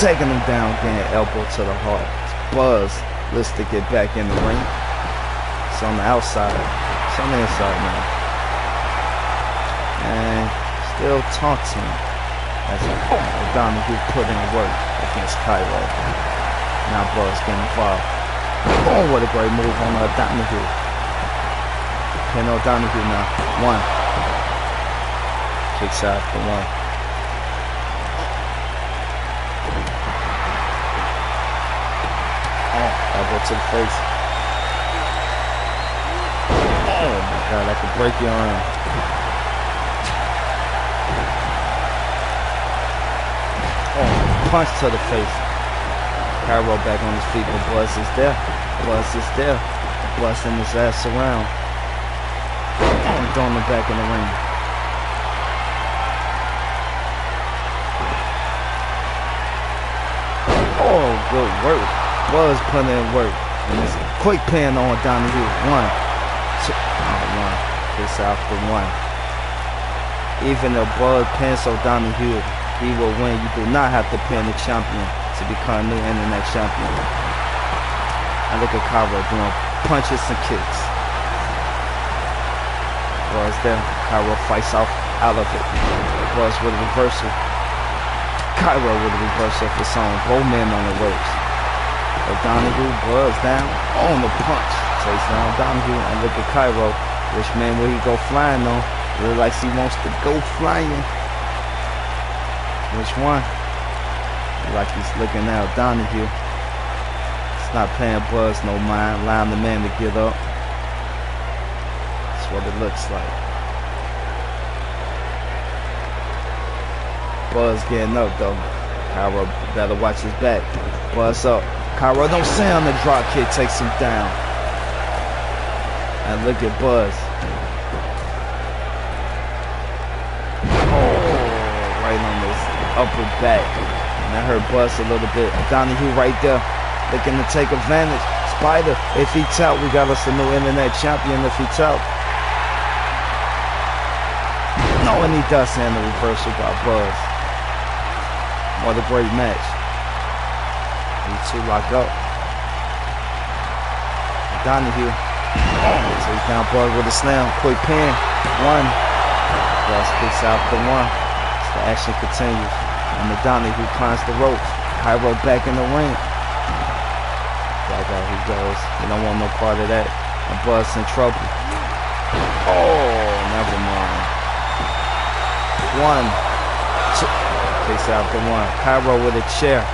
Taking him down again, elbow to the heart. Buzz looks to get back in the ring. It's on the outside. It's on the inside now. And still taunting. As O'Donoghue put in work against Cairo. Now Buzz getting involved. Oh, what a great move on O'Donoghue. Pin O'Donoghue now. One. Kicks out for one. Oh, elbow to the face. Oh my God, that could break your arm. Punch to the face. Cairo back on his feet, but Buzz is there. Buzz is there. Busting his ass around. And throwing him back in the ring. Oh, good work. Buzz putting in work. And it's a quick pin on O'Donoghue. One. Two. Oh, one. This out for one. Even though Buzz pins O'Donoghue, he will win. You do not have to pin the champion to become new Internet champion. And look at Cairo doing punches and kicks. Buzz there. Cairo fights out of it. Buzz with a reversal. Cairo with a reversal for some. Both men on the ropes. O'Donoghue, Buzz down on the punch. Takes down O'Donoghue, and look at Cairo. Which man will he go flying on? Really like he wants to go flying. Which one? Like he's looking at O'Donoghue. It's not paying Buzz no mind, allowing the man to get up. That's what it looks like. Buzz getting up though. Cairo better watch his back. Buzz up. Cairo don't stay on the drop kick, takes him down. And look at Buzz. Oh, right on his upper back. And that hurt Buzz a little bit. O'Donoghue right there, looking to take advantage. Spider, if he out, we got us a new internet champion if he out. No, and he does hand the reversal by Buzz. What a great match. These two lock up. O'Donoghue. Takes down Buzz with a slam. Quick pin. One. Buzz kicks out the one. The action continues. And O'Donoghue climbs the ropes. Cairo back in the ring. Back out he goes. He don't want no part of that. And Buzz in trouble. Oh, never mind. One. Two. Takes out the one. Cairo with a chair.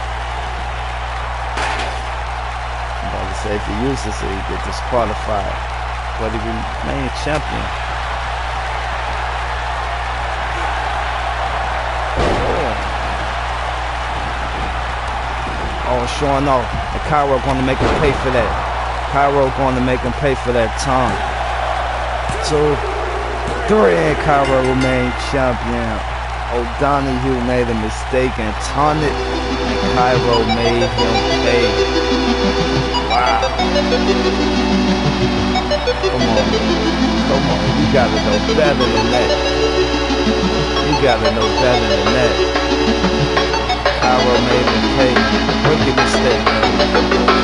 I'm about to say if he uses it, he get disqualified. But he remains champion. Oh, sure enough. And Cairo going to make him pay for that. Cairo going to make him pay for that tongue. 2, 3, and Cairo remained champion. O'Donoghue made a mistake and taunted, and Cairo made him pay. Wow. Come on. You gotta know better than that. You gotta know better than that. Cairo made him pay. Rookie mistake.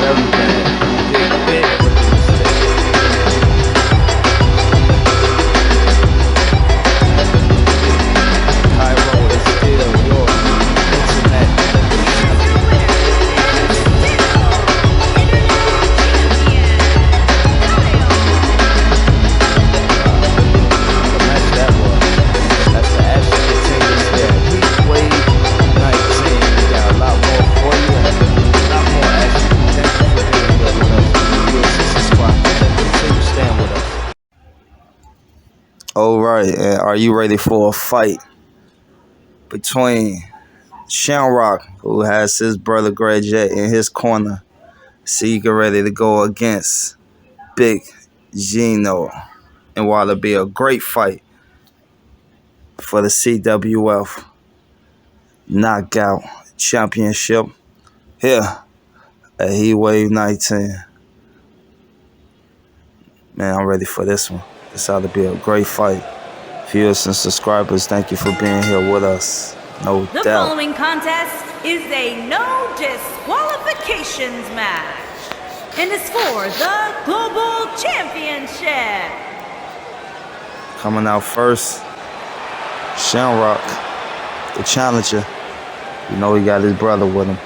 Very bad. Big rookie mistake. Cairo is still your internet That's the action continues there. Heatwave 19. We got a lot more for you and a lot more action. Thank you for being here with us. Subscribe. Continue staying with us. Alright, are you ready for a fight between Shamrock, who has his brother Greg Jet in his corner? See, you get ready to go against Big Gino. And while it'll be a great fight for the CWF Knockout Championship here at Heatwave 19. Man, I'm ready for this one. This ought to be a great fight. Viewers and subscribers, thank you for being here with us. No doubt. The following contest is a no disqualifications match and is for the Global Championship. Coming out first, Shamrock, the challenger. You know he got his brother with him.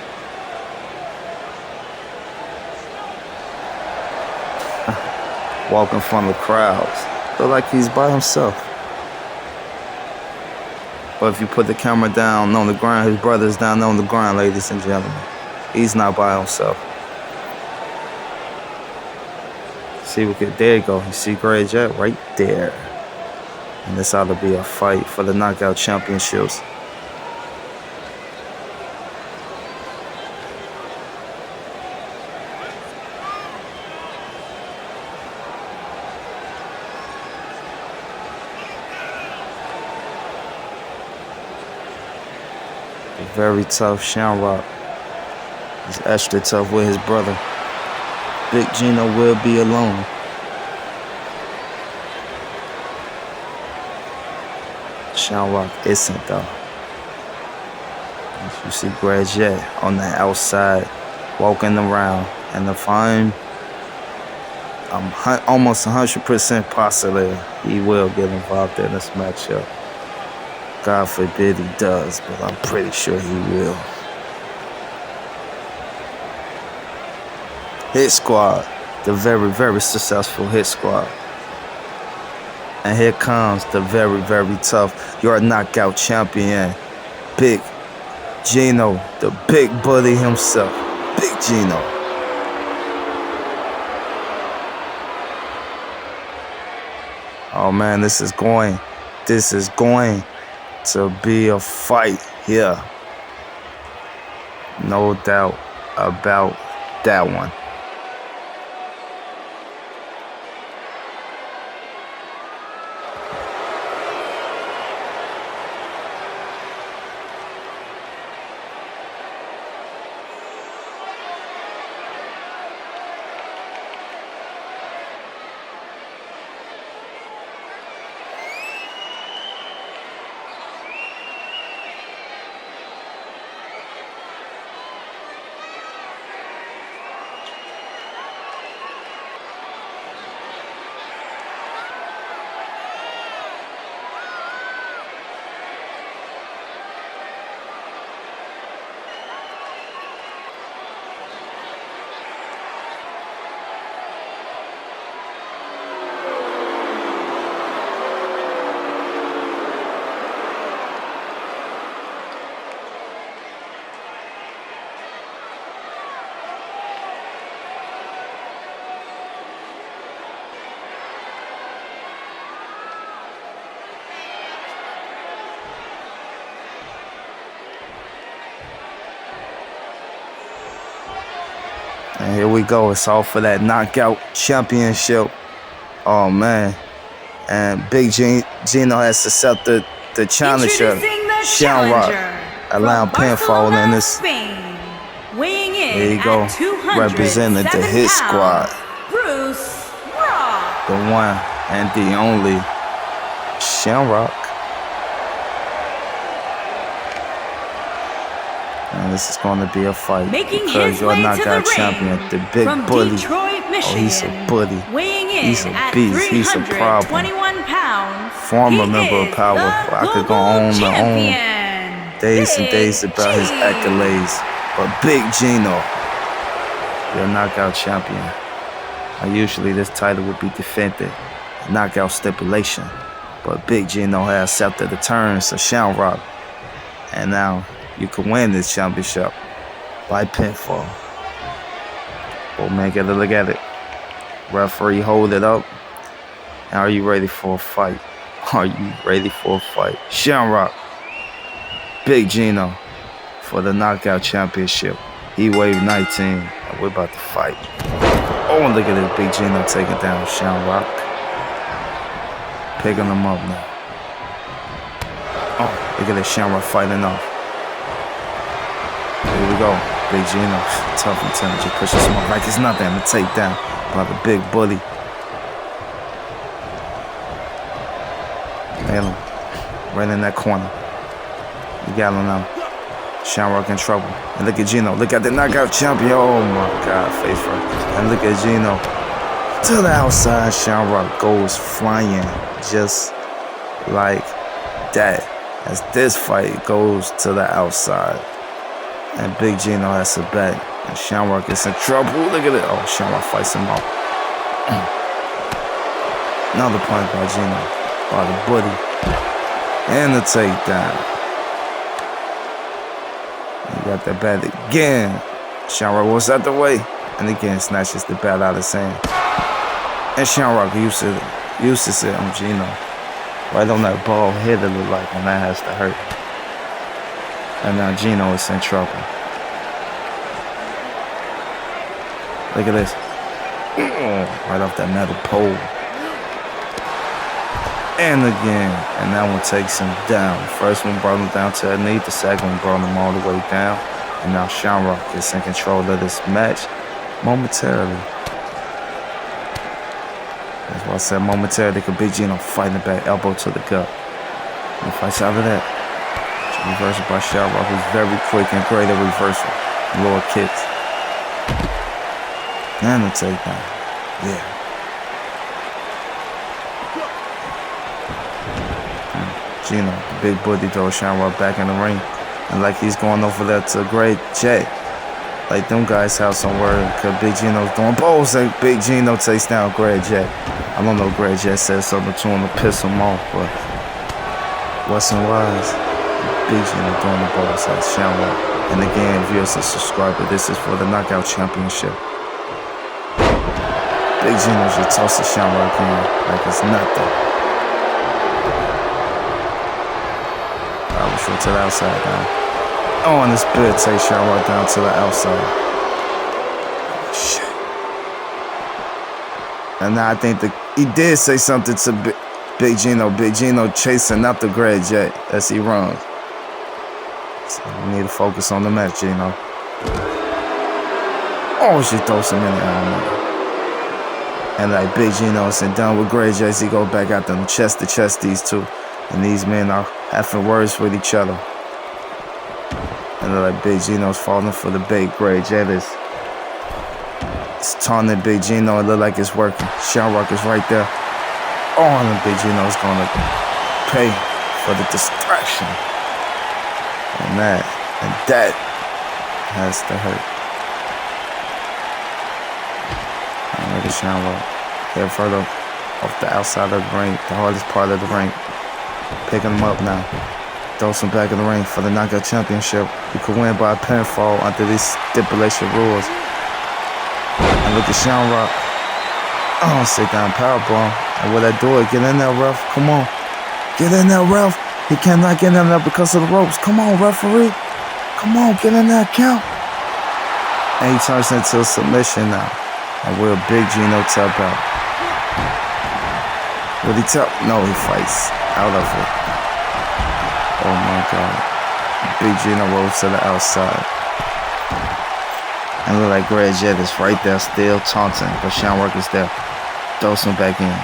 Walking from the crowds. Look like he's by himself. But if you put the camera down on the ground, his brother's down on the ground, ladies and gentlemen. He's not by himself. See, there you go. You see Greg Jet right there. And this ought to be a fight for the Knockout Championships. Very tough Shamrock. He's extra tough with his brother. Big Gino will be alone. Shamrock isn't though. As you see Greg Jet on the outside, walking around. And if I'm almost 100% positive he will get involved in this matchup. God forbid he does, but I'm pretty sure he will. Hit Squad, the very, very successful Hit Squad. And here comes the very, very tough, your knockout champion, Big Gino, the big bully himself, Big Gino. Oh man, this is going to be a fight here. No doubt about that one. And here we go. It's all for that knockout championship. Oh, man. And Big Gino has accepted the challenger, Shamrock, allowing pinfall in this. Spain, weighing in There you go. Representing the Hit Squad. Bruce Rock. The one and the only Shamrock. And this is going to be a fight because you're knockout champion, the big bully. Detroit, Oh, he's a bully. Weighing in He's a at beast. He's a problem. 321 pounds. Former member of Power. I could go on and on days and days about his accolades. But Big Gino, your knockout champion. Now, usually this title would be defended, knockout stipulation. But Big Gino has accepted the terms of Shamrock. And now you can win this championship by pinfall. Oh man, gotta look at it. Referee, hold it up. Are you ready for a fight? Are you ready for a fight? Shamrock, Big Gino for the knockout championship. Heatwave 19, and we're about to fight. Oh, look at this Big Gino taking down Shamrock. Picking him up now. Oh, look at this Shamrock fighting off. Here we go. Big Gino, tough, intelligent, pushes him up like it's nothing to take down by the big bully. Nail him. Right in that corner. You got him now. Shamrock in trouble. And look at Gino. Look at the knockout champion. Oh my God, face first. And look at Gino. To the outside, Shamrock goes flying just like that. As this fight goes to the outside. And Big Gino has a bet. And Shamrock is in trouble. Look at it. Oh, Shamrock fights him out. Another punch by Gino. By the buddy. And the takedown. You got that bat again. Shamrock was out the way. And again snatches the bat out of his hand. And Shamrock used to sit on Gino. Right on that bald head it looked like. And that has to hurt. And now Gino is in trouble. Look at this. Right off that metal pole. And again. And that one takes him down. First one brought him down to a knee. The second one brought him all the way down. And now Shamrock is in control of this match momentarily. That's why I said momentarily. They could Big Gino fighting the back, elbow to the gut. And he fights out of that. Reversal by Shamrock, who's very quick and great at reversal. Lower kicks. And the takedown. Yeah. Gino. Big booty throw Shamrock back in the ring. And like he's going over there to Great J. Like them guys have some word. Cause Big Gino's doing balls. Like Big Gino takes down Great J. I don't know if Great J said something to him to piss him off, but wasn't wise. Big Gino doing the balls at Shamrock. And again, if you're a subscriber, this is for the Knockout Championship. Big Gino just tosses Shamrock in like it's nothing. I was short to the outside now. Oh, and this bit takes Shamrock down to the outside. Shit. And now I think he did say something to Big Gino. Big Gino chasing up the Great J as he runs. So we need to focus on the match, Gino. Oh, she throws him in the helmet. And like Big Gino isn't done with Great J, he go back out them chest to chest, these two. And these men are having words with each other. And like Big Gino's falling for the bait. Great J is taunting Big Gino. It look like it's working. Shamrock is right there. Oh, and Big Gino's gonna pay for the distraction. And that has to hurt. And look at Shamrock. Head further off the outside of the ring, the hardest part of the ring. Picking him up now. Throws him back in the ring for the Knockout Championship. You could win by a pinfall under these stipulation rules. And look at Shamrock. Oh, sit down powerbomb. And will that do it? Get in there, ref. Come on. Get in there, ref. He cannot get in there because of the ropes. Come on, referee. Come on, get in there, count. And he turns into a submission now. And will Big Gino tap out? Will he tap? No, he fights out of it. Oh my God. Big Gino rolls to the outside. And look like Great Jet is right there still taunting, but Shamrock is there. Throws him back in.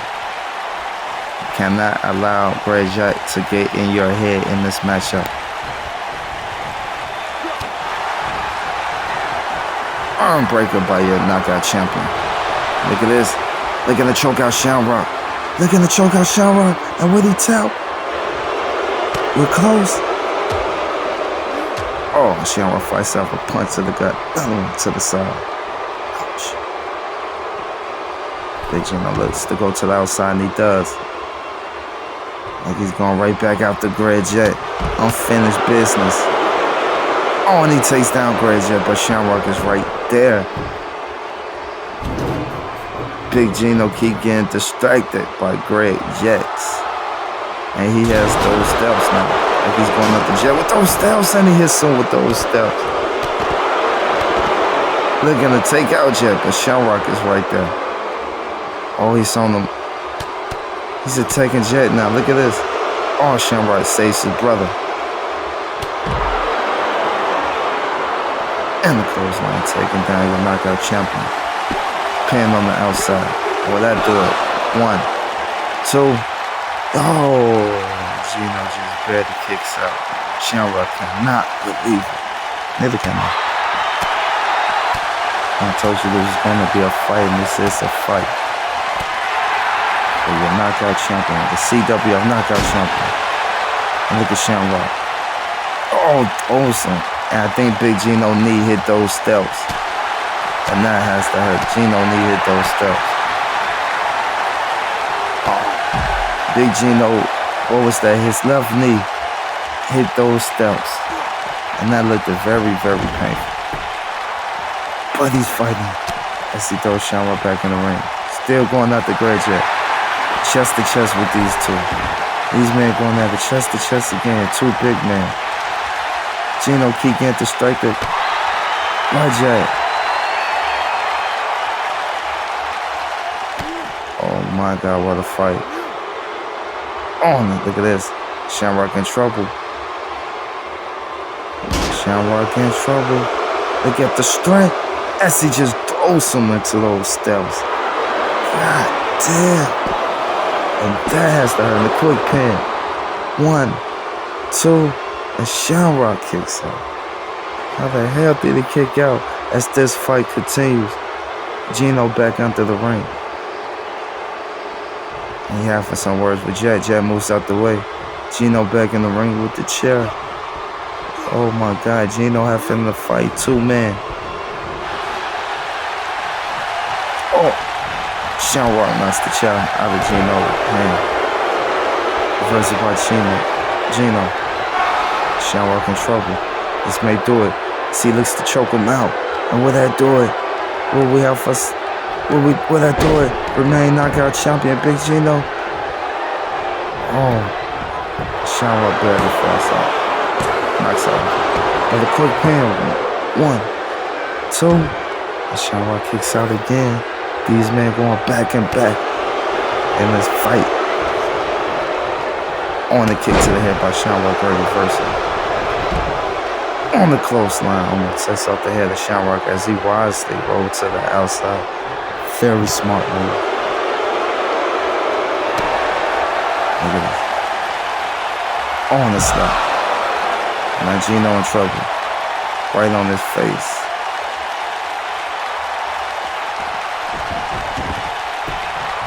Cannot allow Great Jet to get in your head in this matchup. Arm breaker by your Knockout Champion. Look at this. Look at the choke out Shamrock. Look at the choke out Shamrock. And what he tell? We're close. Oh, Shamrock fights off a punch to the gut. To the side. Ouch. Big Gino looks to go to the outside, and he does. Like he's going right back out to Great Jet. Unfinished business. Oh, and he takes down Great Jet, but Shamrock is right there. Big Gino keep getting distracted by Great Jets. And he has those steps now. Like he's going up the jet with those steps, and he hits him with those steps. Looking to take out Jet, but Shamrock is right there. Oh, he's on him. He's attacking Jet now. Look at this. Oh, Shamrock saves his brother. And the clothesline taking down your Knockout Champion. Pin on the outside. Will that do it? 1, 2. Oh, Gino just barely kicks out. Shamrock cannot believe it. Neither can I. I told you this was going to be a fight, and this is a fight. For your Knockout Champion, the CWF Knockout Champion. And look at Shamrock. Oh, awesome. And I think Big Gino knee hit those steps. And that has to hurt. Gino knee hit those steps. Big Gino, what was that? His left knee hit those steps. And that looked very, very painful. But he's fighting as he throws Shamrock back in the ring. Still going at the Great Jet. Chest to chest with these two. These men going at it chest to chest again. Two big men. Gino keep getting distracted by Jet. Oh my God, what a fight. Oh, look at this. Shamrock in trouble. Shamrock in trouble. Look at the strength as he just throws him into those steps. God damn. And that has to hurt. A quick pin. 1, 2, and Shamrock kicks out. How the hell did he kick out as this fight continues? Gino back under the ring. He having some words with Jet. Jet moves out the way. Gino back in the ring with the chair. Oh my God, Gino having to fight 2 men. Oh, Shamrock knocks the chair out of Gino's hand. Reversed by Gino. Shamrock in trouble. This may do it. See, looks to choke him out. And will that do it? Will we have us? Will that do it? Remain knockout champion, Big Gino. Oh, Shamrock barely falls out. Knocks out. But a quick pin. 1, 2. And Shamrock kicks out again. These men going back and back in this fight. On the kick to the head by Shamrock, right reversal. On the close line, almost takes off the head of Shamrock as he wisely rolled to the outside. Very smart move. Look at this. On the slap. Now Gino in trouble. Right on his face.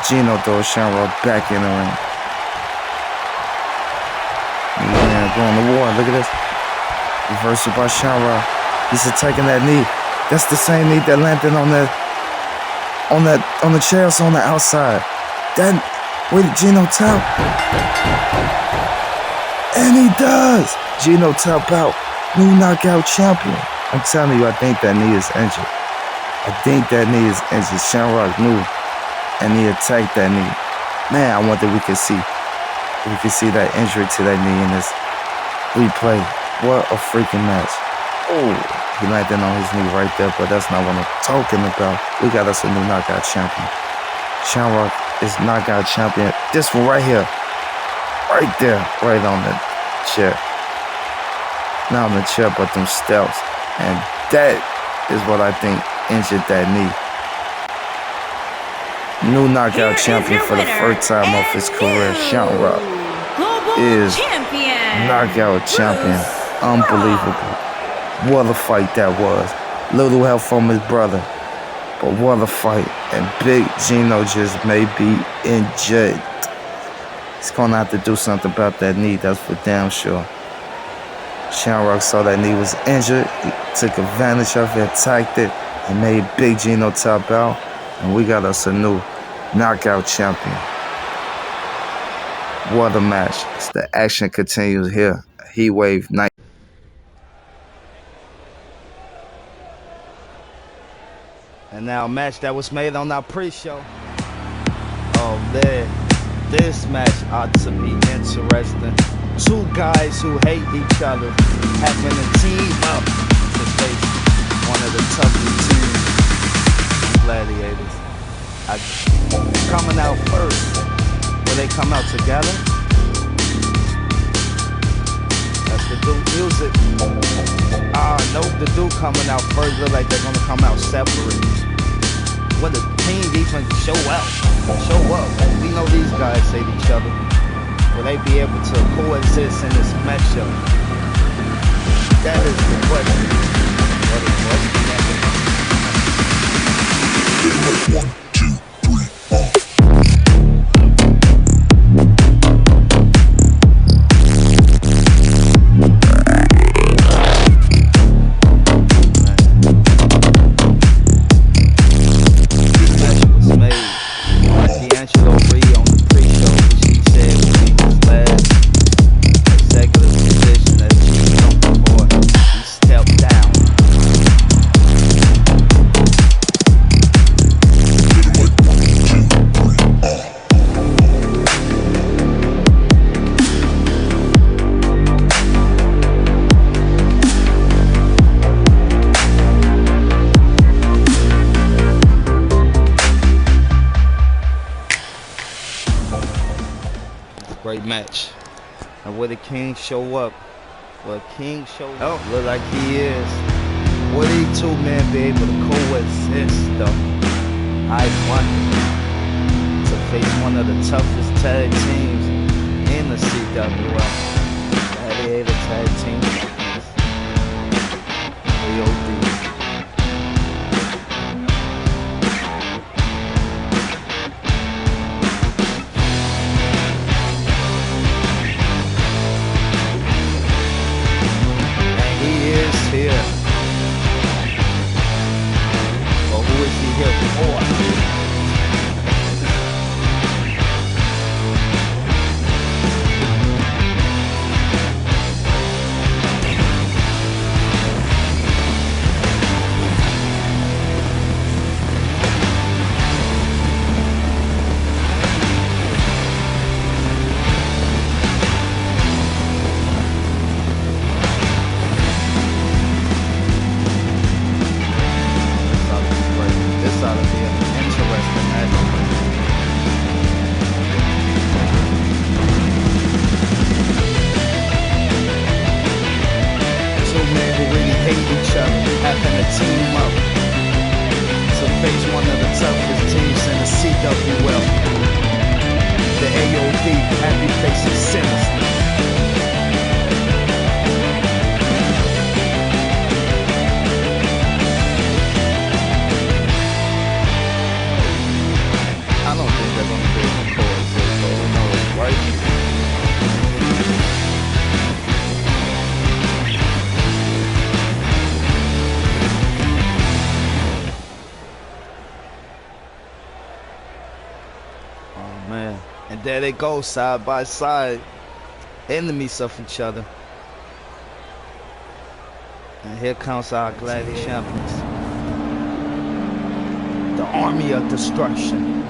Gino throws Shamrock back in the ring. Man, going to war. Look at this. Reversal by Shamrock. He's attacking that knee. That's the same knee that landed on the chairs on the outside. Then, wait, Gino tap. And he does. Gino tap out. New knockout champion. I'm telling you, I think that knee is injured. Shamrock knew. And he attacked that knee. Man, I wonder if we can see that injury to that knee in this replay. What a freaking match. Oh, he landed on his knee right there, but that's not what I'm talking about. We got us a new knockout champion. Shamrock is knockout champion. This one right here. Right there. Right on the chair. Not on the chair, but them steps. And that is what I think injured that knee. New knockout champion for the first time of his career. Shamrock is knockout champion. Unbelievable. What a fight that was. Little help from his brother. But what a fight. And Big Gino just may be injured. He's going to have to do something about that knee. That's for damn sure. Shamrock saw that knee was injured. He took advantage of it, attacked it, and made Big Gino tap out. And we got us a new knockout champion. What a match. The action continues here. Heatwave night. And now a match that was made on our pre-show. Oh man, this match ought to be interesting. 2 guys who hate each other having to team up to face one of the toughest teams, Gladiators. Coming out first. Will they come out together? That's the Duke music. Nope, the Duke coming out first. Look like they're gonna come out separate. Will the team even show up? We know these guys hate each other. Will they be able to coexist in this matchup? That is the question. What is the question? 1, 2, 3, 4. Great match. And will the King show up? Will King show up? Oh, look like he is. Will these 2 men be able to coexist though? I wonder. To face one of the toughest tag teams in the CWF. Gladiator tag team. AOD. Having a team up to face one of the toughest teams in the CWF. The AOD, happy facing Sinister. I don't think they're gonna be able to coexist, but who knows, right? Man, and there they go, side by side, enemies of each other. And here comes our gladiator champions, the army of destruction.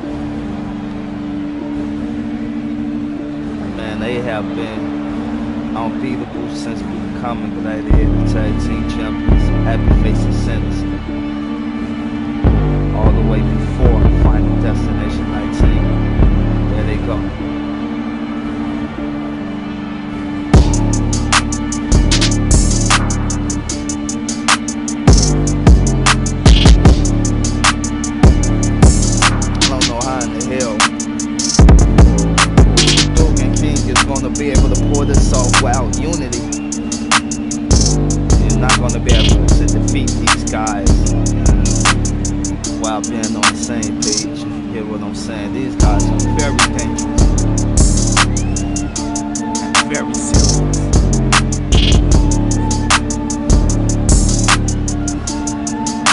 Man, they have been unbeatable since becoming gladiator tag team champions. Happy facing Sinister, all the way before Final Destination 19. There they go. I don't know how in the hell Duke and King is gonna be able to pull this off without unity. You're not gonna be able to defeat these guys while being on the same page. Hear what I'm saying? These guys are very dangerous and very serious.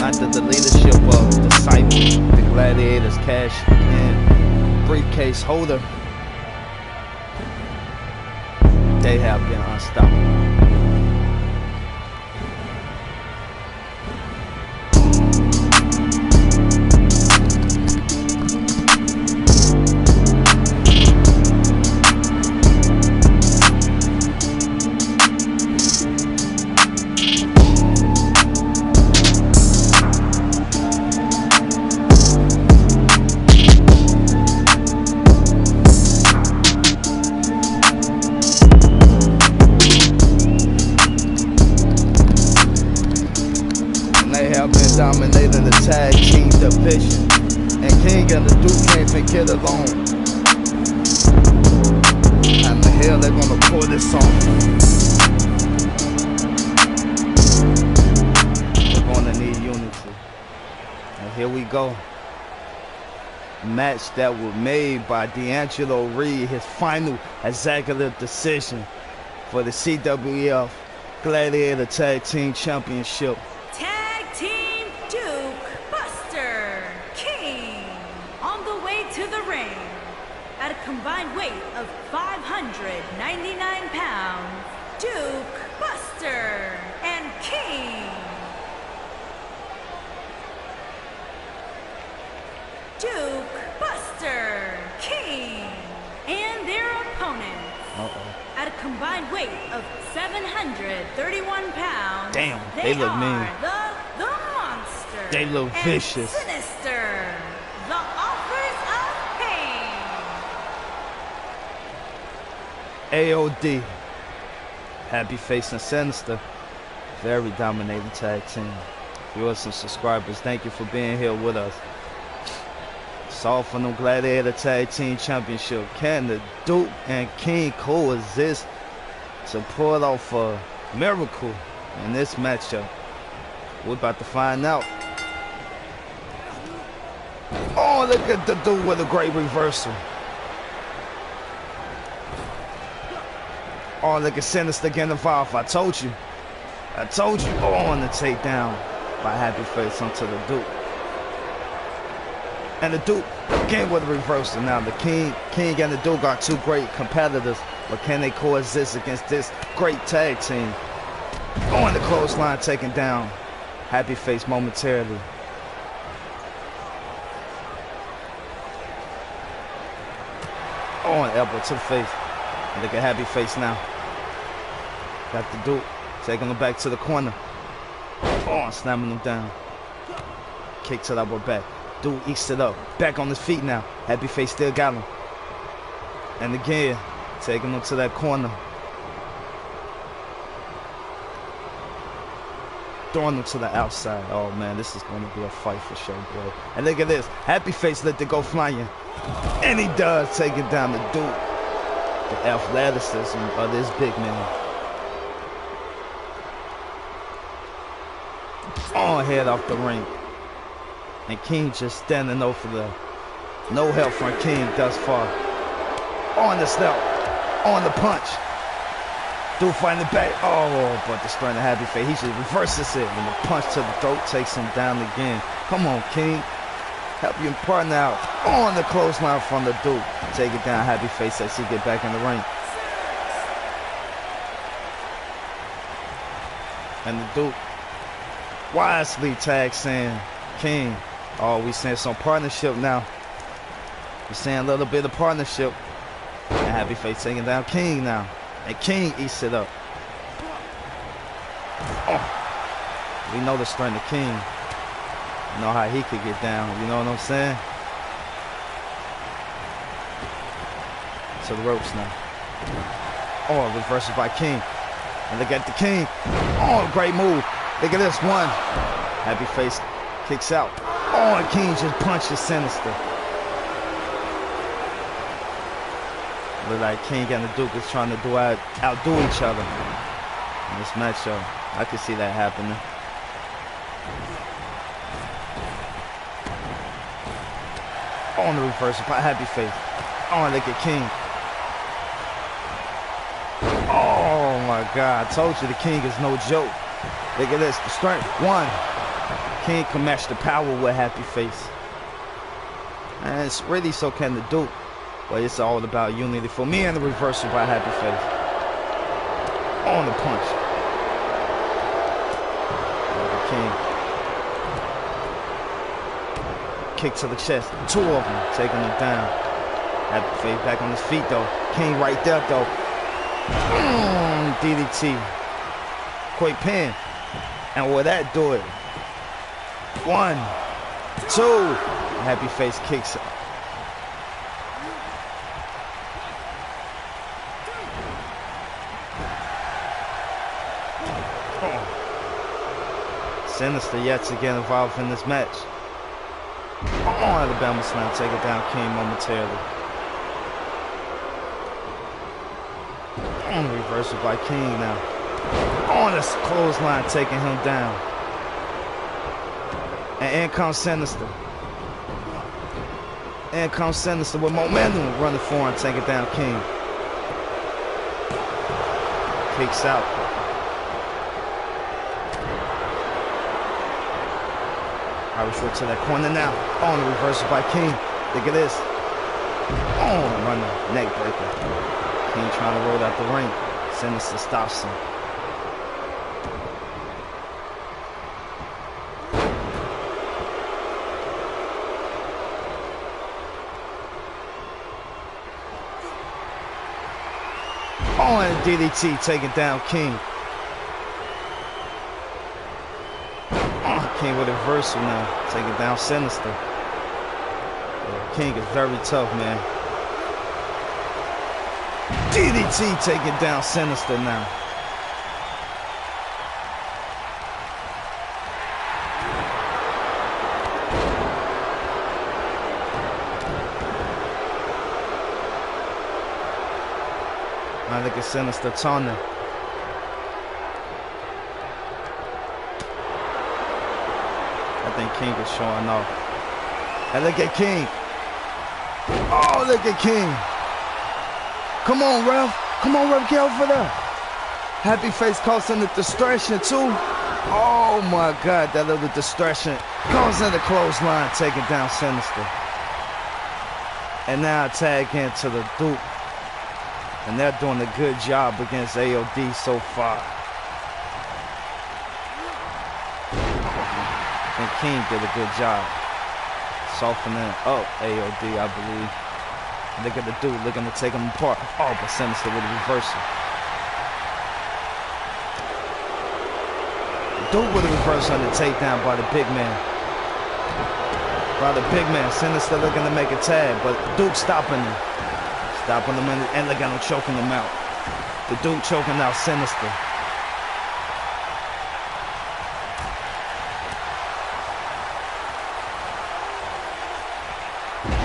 Under the leadership of Disciple, the Gladiators cash and briefcase holder, they have been unstoppable. Dominating the tag team division, and King and the Duke can't even get along. And the hell they're gonna pull this off. They're gonna need unity. And here we go. Match that was made by D'Angelo Reed, his final executive decision for the CWF Gladiator Tag Team Championship. Tag Team Duke, Buster, King, on the way to the ring at a combined weight of 599 pounds. Duke, Buster, and King. Duke, Buster, King, and their opponents at a combined weight of 731 pounds. Damn, they look mean. The Monster. They look and vicious. Sinister, the Authors of Pain. AOD, happy facing Sinister, very dominating tag team. Viewers and subscribers, thank you for being here with us. It's all for the Gladiator Tag Team Championship. Can the Duke and King coexist to pull off a miracle in this matchup? We're about to find out. Oh, look at the Duke with a great reversal. Oh, look at Sinister getting involved. I told you. Oh, on the takedown by Happy Face onto the Duke. And the Duke again with a reversal. Now the King and the Duke are two great competitors, but can they coexist against this great tag team? On the clothesline, taking down Happy Face momentarily. On elbow to the face. And look at Happy Face now. Got the Duke taking him back to the corner. Oh, slamming him down. Kick to the elbow back. Duke eats it up. Back on his feet now. Happy Face still got him. And again, taking him to that corner. Throwing him to the outside. Oh man, this is going to be a fight for sure, boy. And look at this. Happy Face let it go flying. And he does take it down the Duke. The athleticism of this big man. On head off the ring. And King just standing over there. No help from King thus far. On the snap. On the punch. Duke fighting the back. Oh, but destroying the Happy Face. He just reverses it. And the punch to the throat takes him down again. Come on, King. Help your partner out. On the clothesline from the Duke. Take it down, Happy Face as he get back in the ring. And the Duke wisely tags in King. Oh, we seeing some partnership now. We're seeing a little bit of partnership. And Happy Face taking down King now. And King eats it up. Oh. We know the strength of King. You know how he could get down. You know what I'm saying? To the ropes now. Oh, reversal by King. And look at the King. Oh, great move. Look at this one. Happy Face kicks out. Oh, and King just punches Sinister. Look like King and the Duke is trying to outdo each other in this matchup. I can see that happening. On the reversal by Happy Face. Oh, look at King. Oh my God, I told you the King is no joke. Look at this, the strength. One. King can match the power with Happy Face. And it's really so can the Duke. But it's all about unity for me and the reversal by Happy Face. On the punch. The King. Kick to the chest. Two of them taking him down. Happy Face back on his feet though. King right there though. DDT. Quick pin. And will that do it? 1, 2. Happy Face kicks it. Sinister yet again involved in this match. Oh, Alabama Slam take it down King momentarily. On reversal by King now. On this clothesline taking him down. And in comes Sinister. In comes Sinister with momentum running for him, taking down King. Kicks out. Irish whip to that corner now. On the reversal by King. Look at this. Oh, running neck breaker. King trying to roll out the ring. Sinister stops him. Oh, and DDT taking down King. King with a reversal now, taking down Sinister. Yeah, King is very tough, man. DDT taking down Sinister now. Now look at Sinister taunting. I think King is showing off. And look at King. Oh, look at King. Come on, ref. Come on, ref, get over there. Happy Face causing the distraction, too. Oh, my God, that little distraction. Goes in the clothesline, taking down Sinister. And now tag into the Duke. And they're doing a good job against AOD so far. And King did a good job softening up AOD, I believe. Look at the Duke looking to take him apart. Oh, but Sinister with a reversal. Duke with a reversal on the takedown by the big man. Sinister looking to make a tag, but Duke stopping him. Stopping him and look at him choking him out. The Duke choking out Sinister.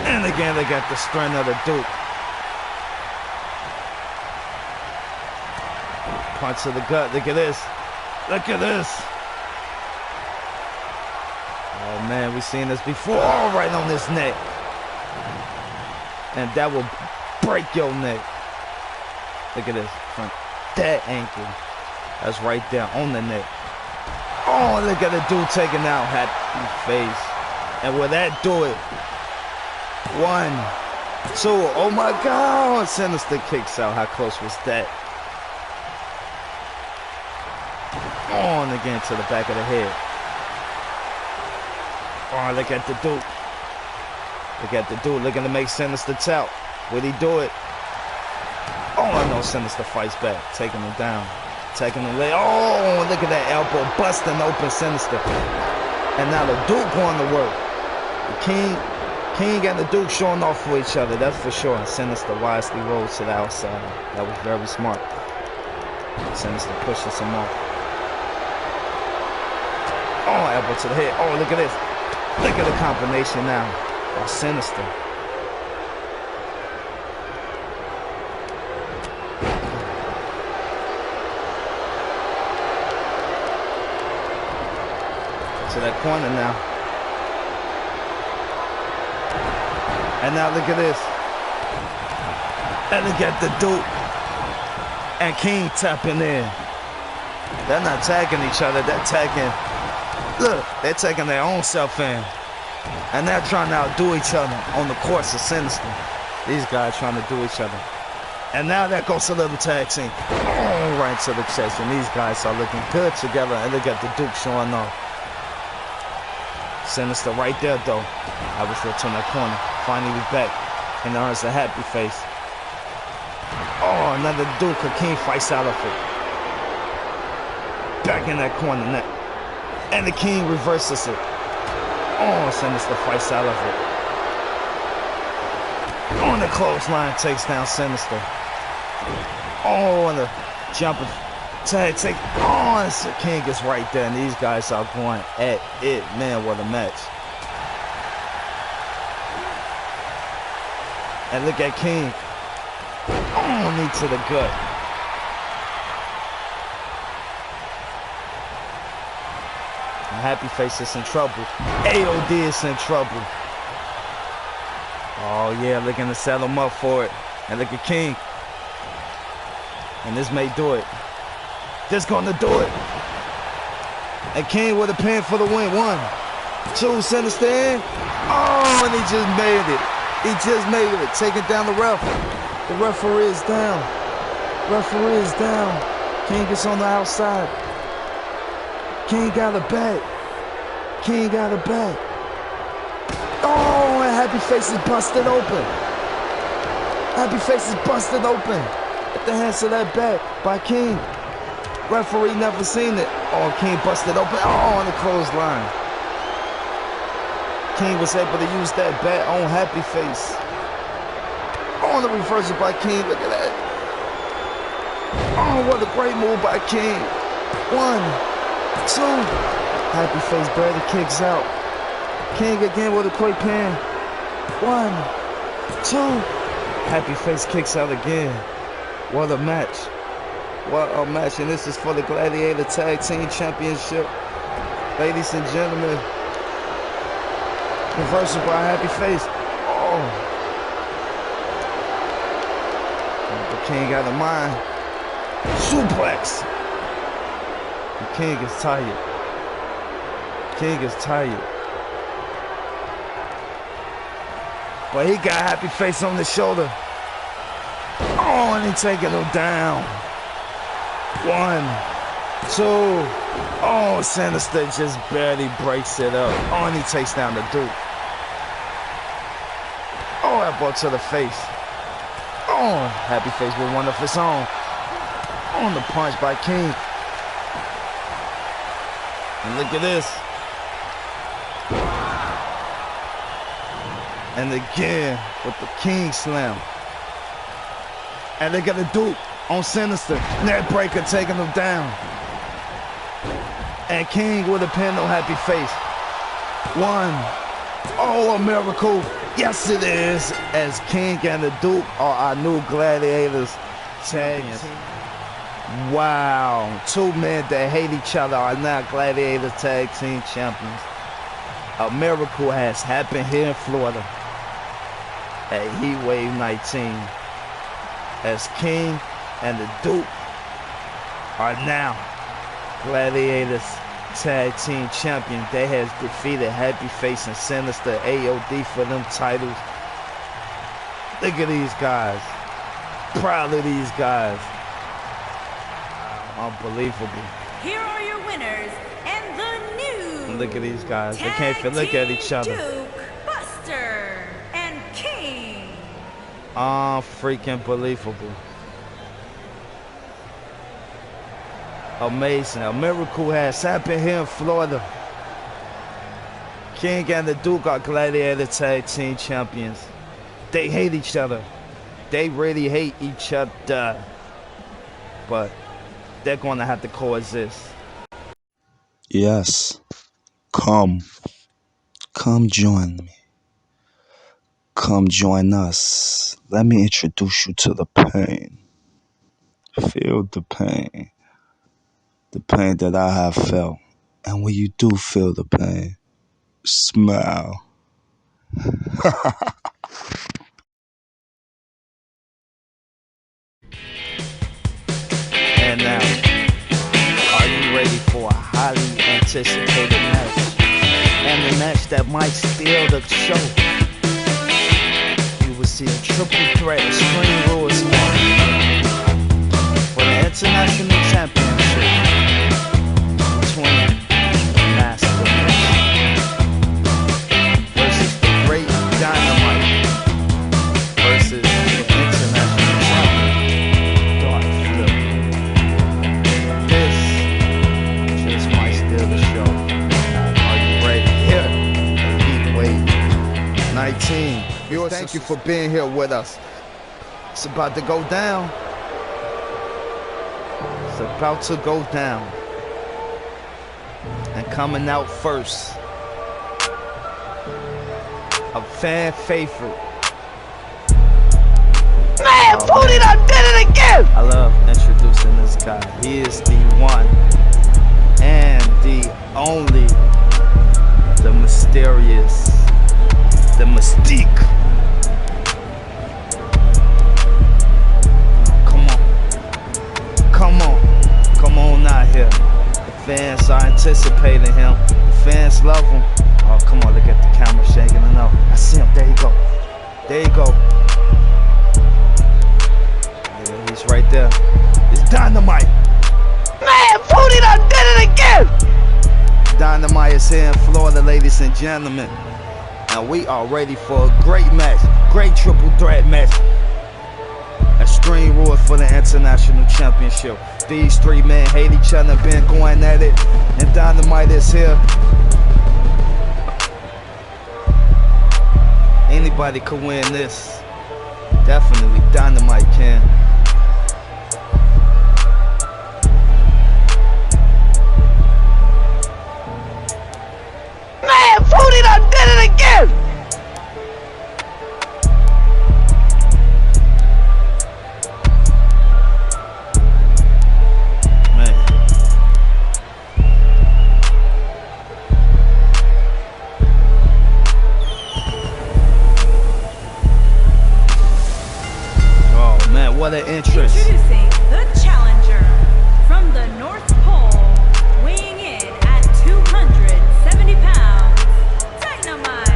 And again, they got the strength of the Duke. Punch to the gut. Look at this. Look at this. Oh, man, we've seen this before. Oh, right on his neck. And that will break your neck. Look at this. From that ankle. That's right there on the neck. Oh, look at the Duke taking out Happy Face. And will that do it? 1, 2, oh my God, Sinister kicks out. How close was that? On again to the back of the head. Oh, look at the Duke. Look at the Duke looking to make Sinister tap. Will he do it? Oh, I know Sinister fights back, taking him down. Taking him leg. Oh, look at that elbow busting open Sinister. And now the Duke going to work. The King and the Duke showing off for each other, that's for sure. And Sinister wisely rolls to the outside. That was very smart. Sinister pushes him off. Oh, elbow to the head. Oh, look at this. Look at the combination now. Oh, Sinister. To that corner now. And now look at this. And look at the Duke. And King tapping in. They're not tagging each other. They're tagging. Look, they're taking their own self in. And they're trying to outdo each other on the course of Sinister. These guys trying to do each other. And now that goes a little tag team. Oh, right to the chest. And these guys are looking good together. And look at the Duke showing off. Sinister right there, though. I was there turn that corner. Finally back. And now it's a Happy Face. Oh, another Duke. King fights out of it. Back in that corner now. And the King reverses it. Oh, Sinister fights out of it. On the clothesline, takes down Sinister. Oh, and the jumping tag take. Oh, and the King is right there. And these guys are going at it. Man, what a match. And look at King. Oh, knee to the gut. Happy Face is in trouble. AOD is in trouble. Oh yeah, looking to set him up for it. And look at King. And this may do it. This gonna do it. And King with a pin for the win. 1, 2, Sinister in. Oh, and he just made it. He just made it. Taking down the ref. The referee is down. Referee is down. King is on the outside. King got a back. King got a back. Oh, and Happy Face is busted open. Happy Face is busted open. At the hands of that back by King. Referee never seen it. Oh, King busted open. Oh, on the clothesline. King was able to use that bat on Happy Face. Oh, the reversal by King. Look at that. Oh, what a great move by King. 1, 2, Happy Face barely kicks out. King again with a quick pin. 1, 2, Happy Face kicks out again. What a match. What a match. And this is for the Gladiator Tag Team Championship. Ladies and gentlemen. Reversal by Happy Face. Oh. The King got a mind. Suplex. The King is tired. King is tired. But he got Happy Face on the shoulder. Oh, and he taking him down. 1, 2. Oh, Sinister just barely breaks it up. Oh, and he takes down the Duke. Oh, elbow to the face. Oh, Happy Face with one of his own. On the punch by King. And look at this. And again with the King slam. And they got a Duke on Sinister. Neck breaker taking him down. And King with a pin on Happy Face. 1. Oh, a miracle. Yes, it is. As King and the Duke are our new Gladiators tag team. Wow. 2 men that hate each other are now Gladiator tag team champions. A miracle has happened here in Florida at Heatwave 19. As King and the Duke are now Gladiators Tag Team Champion. They has defeated Happy Face and Sinister AOD for them titles. Look at these guys. Proud of these guys. Unbelievable. Here are your winners and the new. Look at these guys. They can't even look at each other. Duke, Buster, and King. Freaking believable. Amazing. A miracle has happened here in Florida. King and the Duke are Gladiator Tag Team Champions. They hate each other. They really hate each other. But they're going to have to coexist. Yes. Come join me. Come join us. Let me introduce you to the pain. Feel the pain. The pain that I have felt. And when you do feel the pain, smile. And now, are you ready for a highly anticipated match? And the match that might steal the show. You will see a triple threat Extreme Rules match for the International Championship between Master versus the Great Dynamite versus the International Champion Dark Flip. This just might steal the show. Are you ready? Here, Heatwave 19. Thank you for being here with us. It's about to go down. It's about to go down. And coming out first, a fan favorite. Man, Pooty done did it again! I love introducing this guy. He is the one and the only, the mysterious, the mystique. Come on out here. The fans are anticipating him. The fans love him. Oh, come on, look at the camera shaking it up. I see him. There you go. There you go. Yeah, he's right there. It's Dynamite. Man, Pooty done did it again! Dynamite is here in Florida, ladies and gentlemen. And we are ready for a great match. Great triple threat match. Extreme Rules for the International Championship. These 3 men hate each other, been going at it, and Dynamite is here. Anybody could win this. Definitely Dynamite can. Man, Pooty done did it again! What an interest. Introducing the challenger from the North Pole, weighing in at 270 pounds, Dynamite.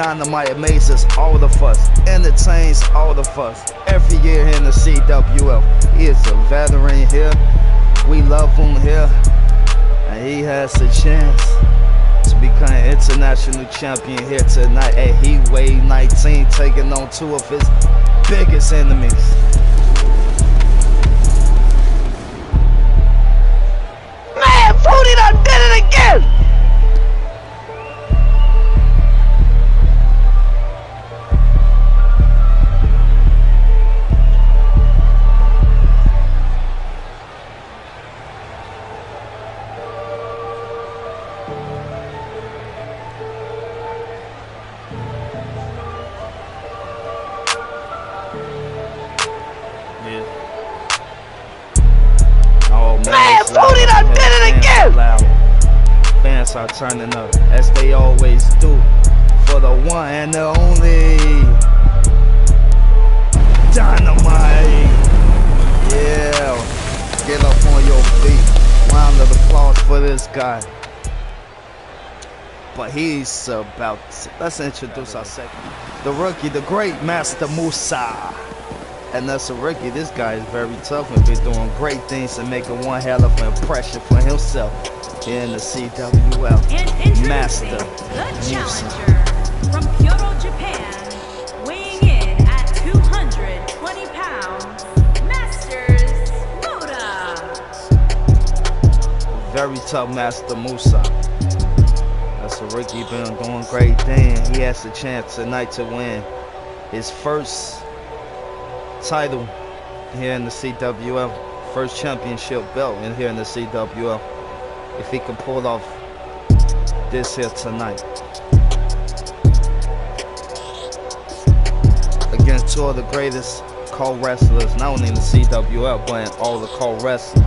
Dynamite amazes all of us, entertains all of us. Every year here in the CWF, he is a veteran here. We love him here, and he has a chance to become international champion here tonight at Heatwave 19, taking on two of his biggest enemies. Man, Fruity done did it again! Man, Fruity done did it again! Fans are turning up, as they always do, for the one and the only Dynamite. Yeah, get up on your feet. Round of applause for this guy. But he's about to, let's introduce our second. The rookie, the great Master Musa. And that's a rookie. This guy is very tough and been doing great things and making one hell of an impression for himself here in the CWF. And introducing Master the challenger from Kyoto, Japan, weighing in at 220 pounds, Masters Muda. Very tough Master Musa. That's a rookie, been doing great things. He has a chance tonight to win his first title here in the CWF, first championship belt in here in the CWF, if he can pull off this here tonight against two of the greatest co-wrestlers, not only in the CWF but in all the co-wrestling.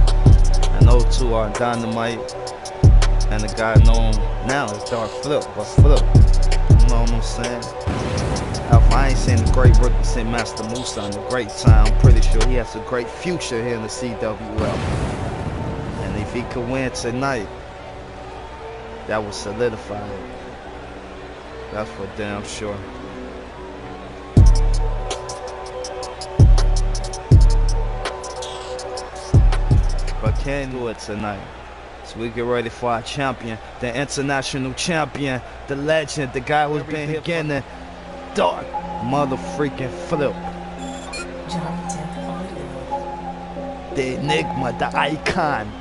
And those two are Dynamite and the guy known now as Dark Flip, but Flip, you know what I'm saying? I ain't seen the great rookie since Master Musa in a great time. I'm pretty sure he has a great future here in the CWF. And if he could win tonight, that would solidify it. That's for damn sure. But can't do it tonight. So we get ready for our champion, the international champion, the legend, the guy who's been here beginning. Dark mother freaking Flip. The enigma, the icon.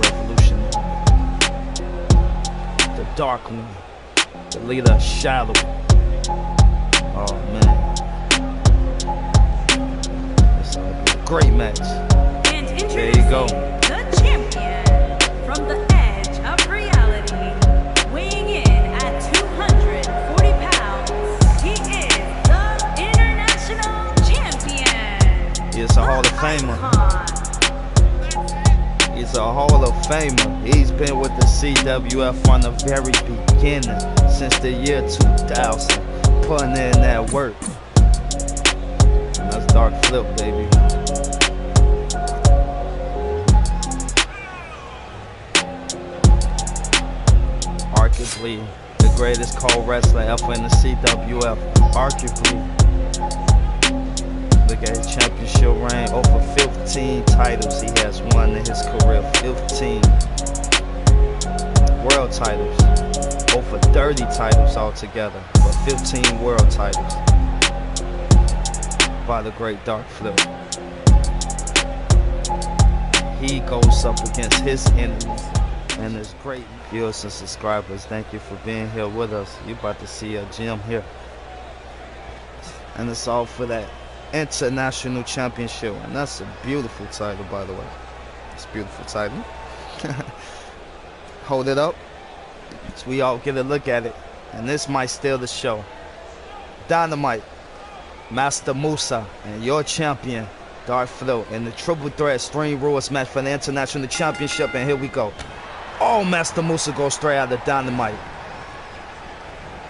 Revolutionary. The dark one. The leader of Shadow. Oh man. It's gonna be a great match. And There you go. the champion from the edge of reality, weighing in at 240 pounds, he is the international champion. He's a Hall of Famer. He's a Hall of Famer. He's been with the CWF from the very beginning, since the year 2000, putting in that work. And that's Dark Flip, baby. Arguably the greatest co-wrestler ever in the CWF. Arguably. Look at his championship reign. Over 15 titles he has won in his career. 15 world titles. Over 30 titles altogether. But 15 world titles. By the great Dark Flip. He goes up against his enemies. And it's great viewers and subscribers. Thank you for being here with us. You're about to see a gem here. And it's all for that international championship. And that's a beautiful title, by the way. It's a beautiful title. Hold it up so we all get a look at it. And this might steal the show. Dynamite, Master Musa, and your champion, Dark Flip, in the triple threat Extreme Rules match for the international championship. And here we go. Oh, Master Musa goes straight out of Dynamite.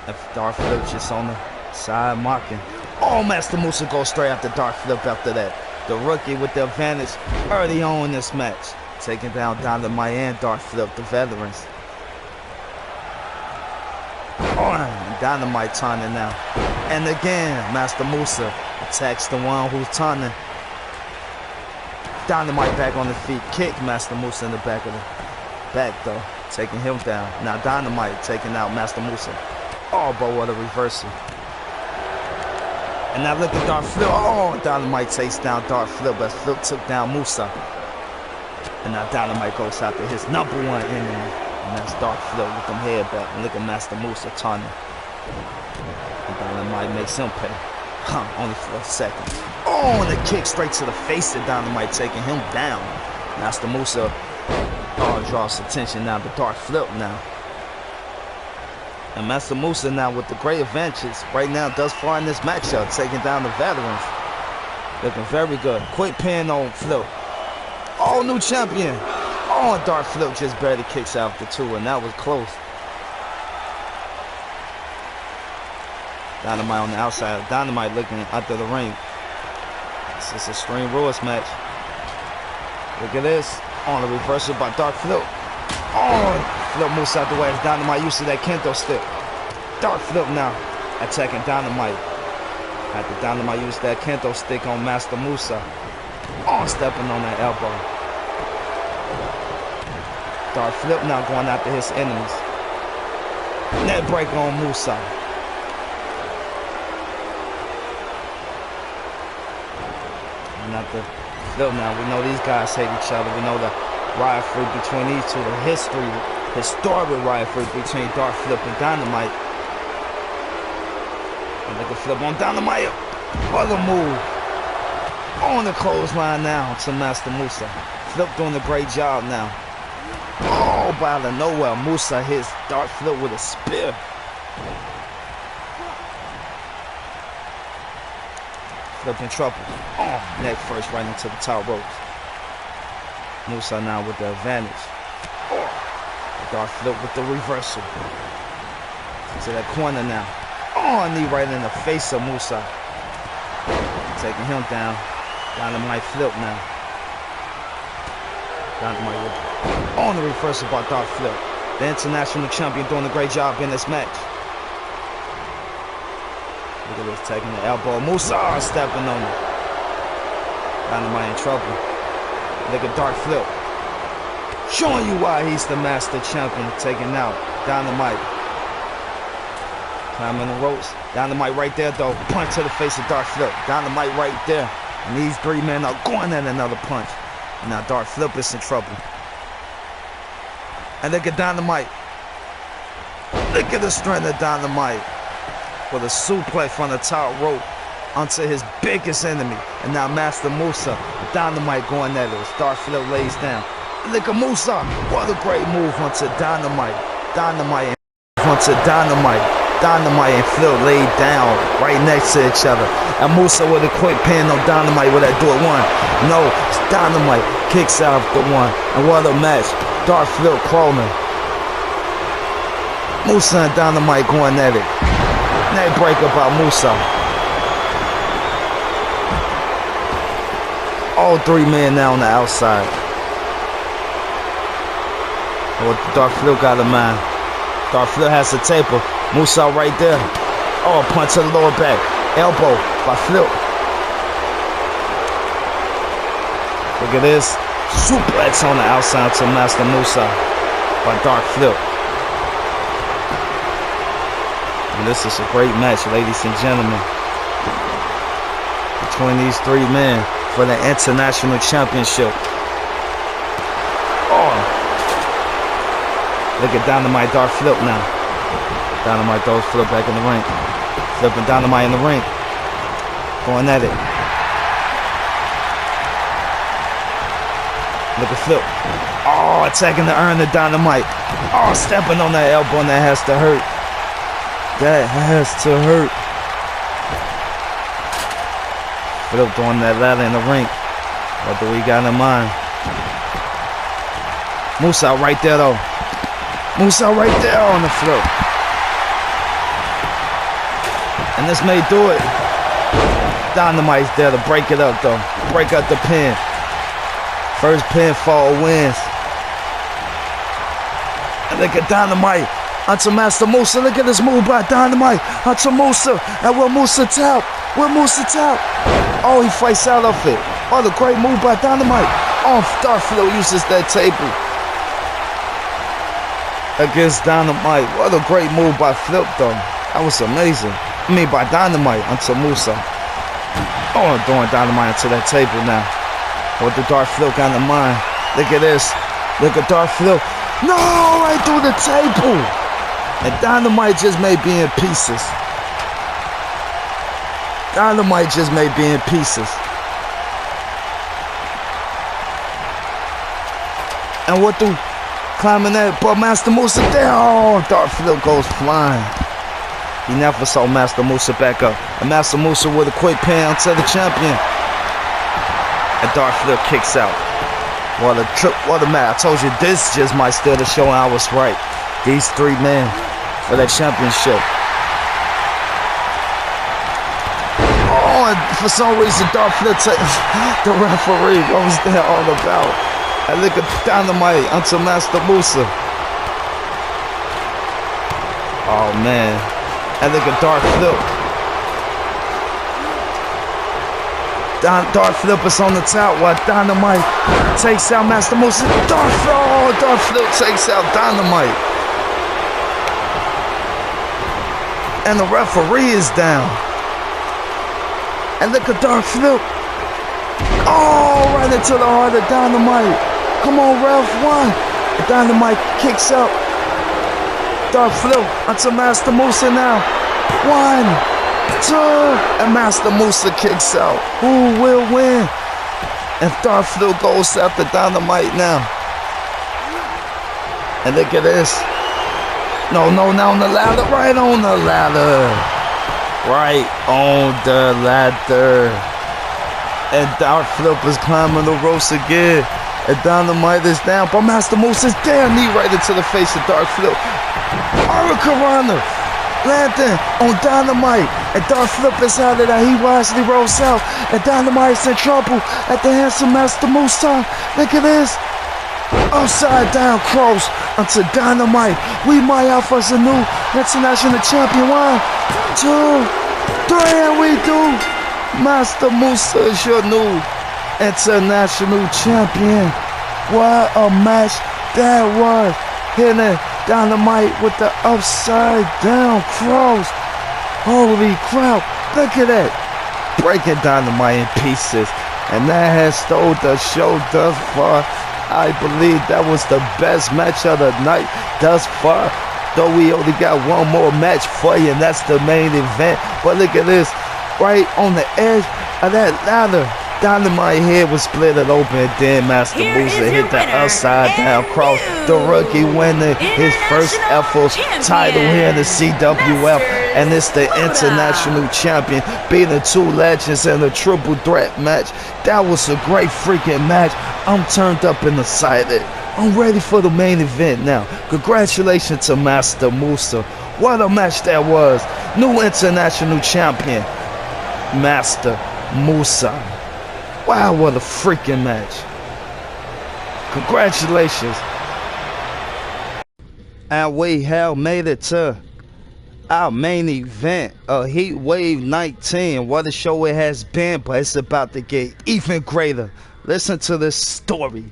If Dark Flip just on the side mocking. Oh, Master Musa goes straight after Dark Flip after that. The rookie with the advantage early on in this match. Taking down Dynamite and Dark Flip, the veterans. Dynamite taunting now. And again, Master Musa attacks the one who's taunting. Dynamite back on the feet. Kick Master Musa in the back of the back though. Taking him down. Now Dynamite taking out Master Musa. Oh, but what a reversal. And now look at Dark Flip. Oh, Dynamite takes down Dark Flip, but Flip took down Musa. And now Dynamite goes after his #1 enemy. And that's Dark Flip with them head back. And look at Master Musa taunting. And Dynamite makes him pay. Only for a second. Oh, and a kick straight to the face of Dynamite, taking him down. Master Musa draws attention now to Dark Flip now. And Master Musa now with the great advantages right now thus far in this matchup, taking down the veterans. Looking very good. Quick pin on Flip. Oh, new champion. Oh, and Dark Flip just barely kicks out the 2, and that was close. Dynamite on the outside. Dynamite looking after the ring. This is a Extreme Rules match. Look at this. On the reversal by Dark Flip. Oh, Flip moves out the way. Dynamite used to that kendo stick. Dark Flip now attacking Dynamite. After Dynamite used that kendo stick on Master Musa. Oh, stepping on that elbow. Dark Flip now going after his enemies. Net break on Musa. And after Flip now, we know these guys hate each other. We know the rivalry between these two, the historic rivalry between Dark Flip and Dynamite. And look at Flip on Dynamite. What a move. On the clothesline now to Master Musa. Flip doing a great job now. Oh, but out of nowhere, Musa hits Dark Flip with a spear. Flip in trouble. Oh, neck first right into the top ropes. Musa now with the advantage. Oh, Dark Flip with the reversal. To that corner now. Oh, knee right in the face of Musa. Taking him down. Dynamite Flip now. Dynamite with on the reversal by Dark Flip. The international champion doing a great job in this match. Look at this, taking the elbow. Musa stepping on it. Dynamite in trouble. Look at Dark Flip. Showing you why he's the master champion. Taking out Dynamite. Climbing the ropes. Dynamite right there though. Punch to the face of Dark Flip. Dynamite right there. And these 3 men are going at another punch. And now Dark Flip is in trouble. And look at Dynamite. Look at the strength of Dynamite. With a suplex from the top rope onto his biggest enemy. And now Master Musa, Dynamite going at it. Dark Flip lays down. Look at Musa. What a great move onto Dynamite. Dynamite onto Dynamite. Dynamite and Flip laid down right next to each other. And Musa with a quick pin on Dynamite. Will that do it? 1? No. It's Dynamite kicks out the 1. And what a match. Dark Flip crawling. Musa and Dynamite going at it. Neck breaker by Musa. All 3 men now on the outside. What Dark Flip got in mind. Dark Flip has the taper. Musa right there. Oh, punch to the lower back. Elbow by Flip. Look at this. Suplex on the outside to Master Musa by Dark Flip. And this is a great match, ladies and gentlemen, between these 3 men for the international championship. Oh, look at Dynamite, Dark Flip now. Dynamite throws Flip back in the ring. Flip and Dynamite in the ring. Going at it. Look at Flip. Oh, attacking the urn of Dynamite. Oh, stepping on that elbow, and that has to hurt. That has to hurt. Flip throwing that ladder in the ring. What do we got in mind? Musa right there though. Musa right there on the Flip. And this may do it. Dynamite's there to break it up though. Break up the pin. First pinfall wins. And look at Dynamite onto Master Musa. Look at this move by Dynamite onto Musa. And will Musa tap? Will Musa tap? Oh, he fights out of it. Oh, the great move by Dynamite. Oh, Darflo uses that table against Dynamite. What a great move by Flip, though. That was amazing. I mean, by Dynamite onto Musa. Oh, throwing Dynamite into that table now. What the Darflo got in mind. Look at this. Look at Darflo. No, right through the table. And Dynamite just may be in pieces. Dynamite just may be in pieces. And what do climbing that? But Master Musa there. Oh, Darflo goes flying. He never saw Master Musa back up. And Master Musa with a quick pin to the champion. And Darflo kicks out. What a trip, what a match. I told you this just might steal the show and I was right. These three men for that championship. Oh, and for some reason Darflo the referee, what was that all about? And look at Dynamite onto Master Musa. Oh man. And look at Darflo. Darflo is on the top while Dynamite takes out Master Musa. Darflo takes out Dynamite. And the referee is down. And look at Darflo. Oh, right into the heart of Dynamite. Come on, ref, one. Dynamite kicks out. Darflo onto Master Musa now. 1, 2, and Master Musa kicks out. Who will win? And Darflo goes after Dynamite now. And look at this. No, not on the ladder. Right on the ladder. Right on the ladder. And Darflo is climbing the ropes again. And Dynamite is down, but Master Musa's down. Knee right into the face of Darflo. Hurricanrana landing on Dynamite. And Darflo is out of that. He wisely rolls out. And Dynamite's in trouble at the hands of Master Musa. Look at this. Upside down cross onto Dynamite. We might offer us a new international champion. 1, 2, 3, and we do. Master Musa is your new international champion. What a match that was. Hitting Dynamite with the upside down cross. Holy crap. Look at that. Breaking Dynamite in pieces. And that has stole the show thus far. I believe that was the best match of the night thus far. Though we only got one more match for you, and that's the main event. But look at this. Right on the edge of that ladder. Dynamite head was split it open, and then Master Musa hit the upside down cross. The rookie winning his first ever title here in the CWF, and it's the international champion, beating 2 legends in a triple threat match. That was a great freaking match. I'm turned up and excited. I'm ready for the main event now. Congratulations to Master Musa. What a match that was. New international champion, Master Musa. Wow, what a freaking match. Congratulations. And we have made it to our main event, a Heatwave 19. What a show it has been, but it's about to get even greater. Listen to this story.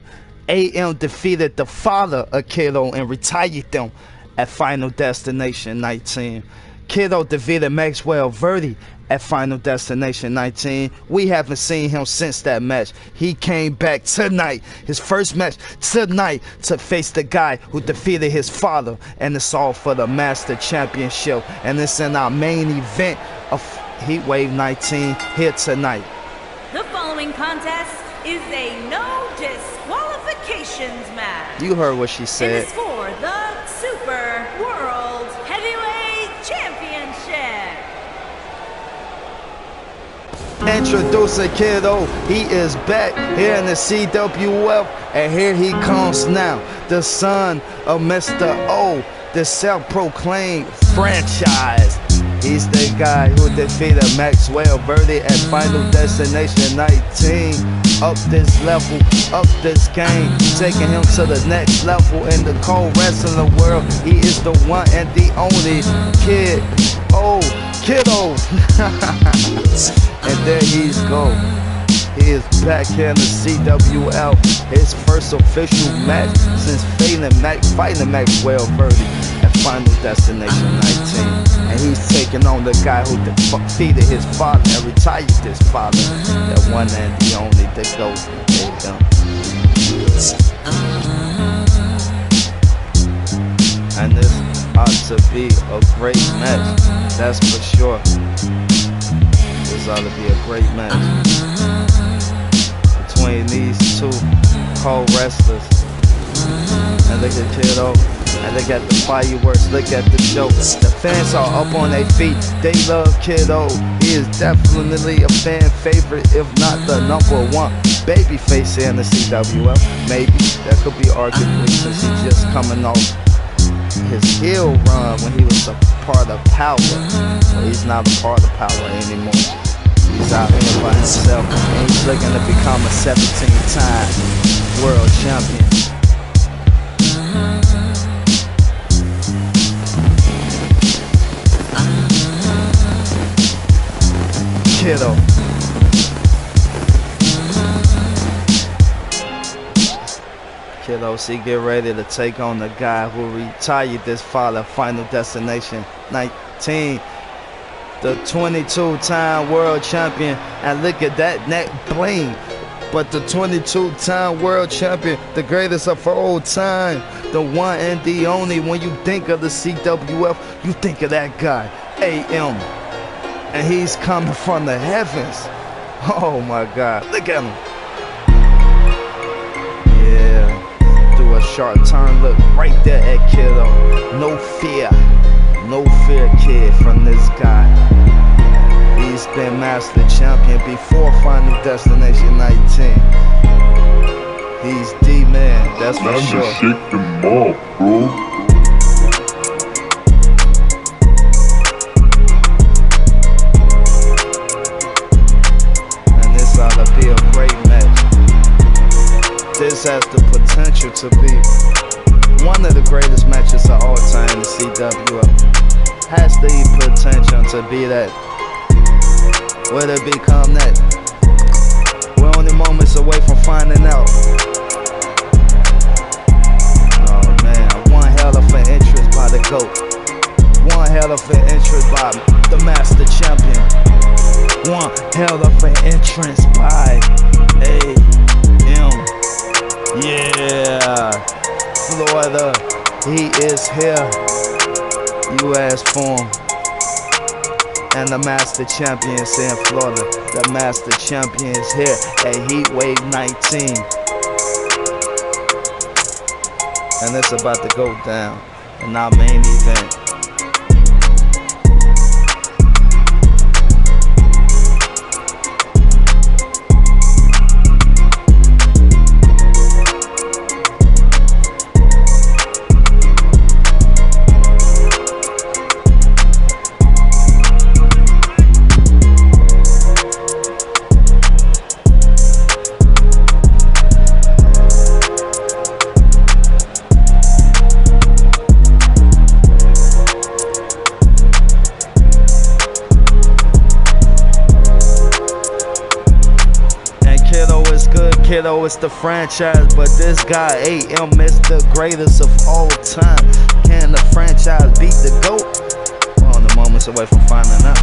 AM defeated the father of Kiddo and retired them at Final Destination 19. Kiddo defeated Maxwell Verdi at Final Destination 19. We haven't seen him since that match. He came back tonight, his first match tonight, to face the guy who defeated his father, and it's all for the Master Championship, and it's in our main event of Heatwave 19 here tonight. The following contest is a no disqualifications match. You heard what she said. It is for the Super World Heavyweight Championship. Introducing Kiddo, he is back here in the CWF, and here he comes now, the son of Mr. O, the self-proclaimed franchise He's the guy who defeated Maxwell Verdi at Final Destination 19. Up this level, up this game, taking him to the next level in the cold wrestling world. He is the one and the only kid. Oh, kiddo. And there he's go. He is back here in the CWF. His first official match since fighting Maxwell Verdi at Final Destination 19. And he's taking on the guy who defeated his father and retired his father. That one and the only, the GOAT. And this ought to be a great match. That's for sure. This ought to be a great match between these two cold wrestlers. And look at Kiddo. And look at the fireworks, look at the show. The fans are up on their feet, they love Kiddo. He is definitely a fan favorite, if not the #1 babyface here in the CWF. Maybe, that could be arguably, since he's just coming off his heel run when he was a part of Power. Well, he's not a part of Power anymore. He's out here by himself, and he's looking to become a 17-time world champion. Kiddo. Kiddo, see, get ready to take on the guy who retired this father, Final Destination 19. The 22-time world champion. And look at that neck bling. But the 22-time world champion, the greatest of all time, the one and the only. When you think of the CWF, you think of that guy, AM. And he's coming from the heavens. Oh my God, look at him. Yeah, do a sharp turn, look right there at Kiddo. No fear kid from this guy. He's been Master Champion before Final Destination 19. He's D-man, that's for sure. Shake them off, bro. Be a great match. This has the potential to be one of the greatest matches of all time in the CWF. Has the potential to be that. Will it become that? We're only moments away from finding out. Oh man, one hell of an entrance by the GOAT. One hell of an entrance by the Master Champion. One hell of an entrance by AM. Yeah, Florida, he is here. You asked for him. And the Master Champion is in Florida. The Master Champion is here at Heatwave 19. And it's about to go down in our main event. Kiddo is the franchise, but this guy AM is the greatest of all time. Can the franchise beat the GOAT? We're only moments away from finding out.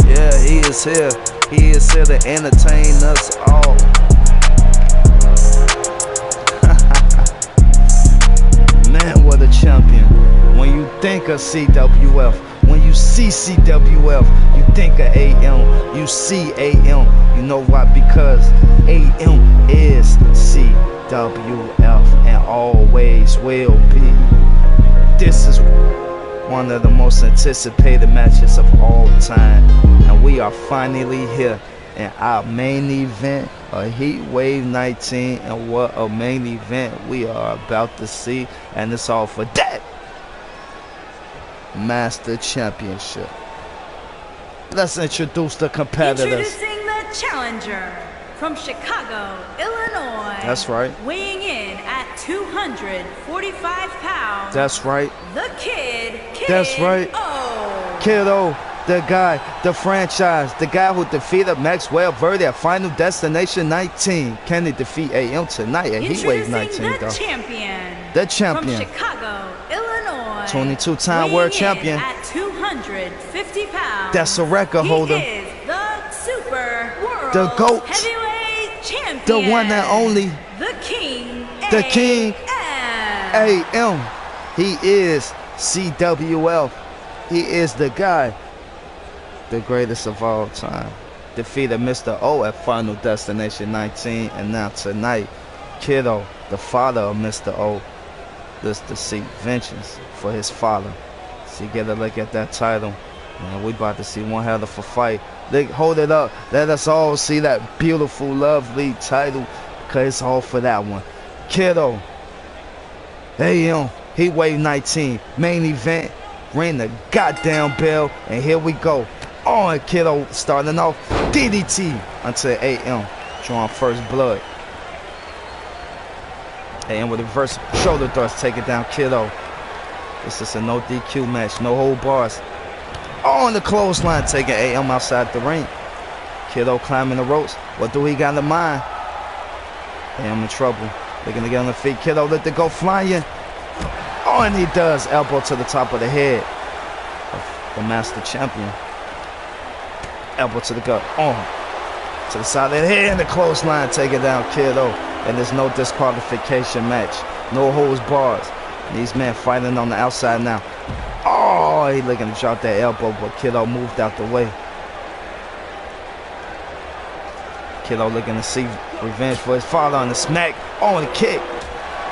Yeah, he is here. He is here to entertain us all. Man, what a champion. When you think of CWF, when you see CWF, you think of AM, you see AM. You know why? Because AM is CWF and always will be. This is one of the most anticipated matches of all time. And we are finally here in our main event, a Heatwave 19. And what a main event we are about to see. And it's all for that. Master Championship. Let's introduce the competitors. Introducing the challenger from Chicago, Illinois. That's right. Weighing in at 245 pounds. That's right. The Kid. That's right. O. Kiddo, the guy, the franchise, the guy who defeated Maxwell Verde at Final Destination 19. Can he defeat AM tonight at Heatwave 19, the though? champion. The champion. From Chicago, Illinois. 22-time world champion. At 250 pounds. That's a record holder. He is the Super World The GOAT. Heavyweight Champion. The one and only. The King. The King. AM. AM. He is CWF. He is the guy. The greatest of all time. Defeated Mr. O at Final Destination 19. And now tonight, Kiddo, the father of Mr. O, this to seek vengeance for his father. So get a look at that title. Man, we about to see one hell of a fight. Hold it up. Let us all see that beautiful, lovely title. Because it's all for that one. Kiddo. AM. Heatwave 19. Main event. Ring the goddamn bell. And here we go. On Kiddo starting off. DDT until AM. Drawing first blood. AM with a reverse shoulder thrust. Take it down Kiddo. This is a no DQ match. No hold bars. On the clothesline. Taking AM outside the ring. Kiddo climbing the ropes. What do he got in mind? AM in trouble. Looking to get on the feet. Kiddo let it go flying. Oh, and he does. Elbow to the top of the head. The master champion. Elbow to the gut. On. To the side of the head and the clothesline. Take it down, Kiddo. And there's no disqualification match. No holds bars. These men fighting on the outside now. Oh, he looking to drop that elbow, but Kiddo moved out the way. Kiddo looking to see revenge for his father on the smack. Oh, and the kick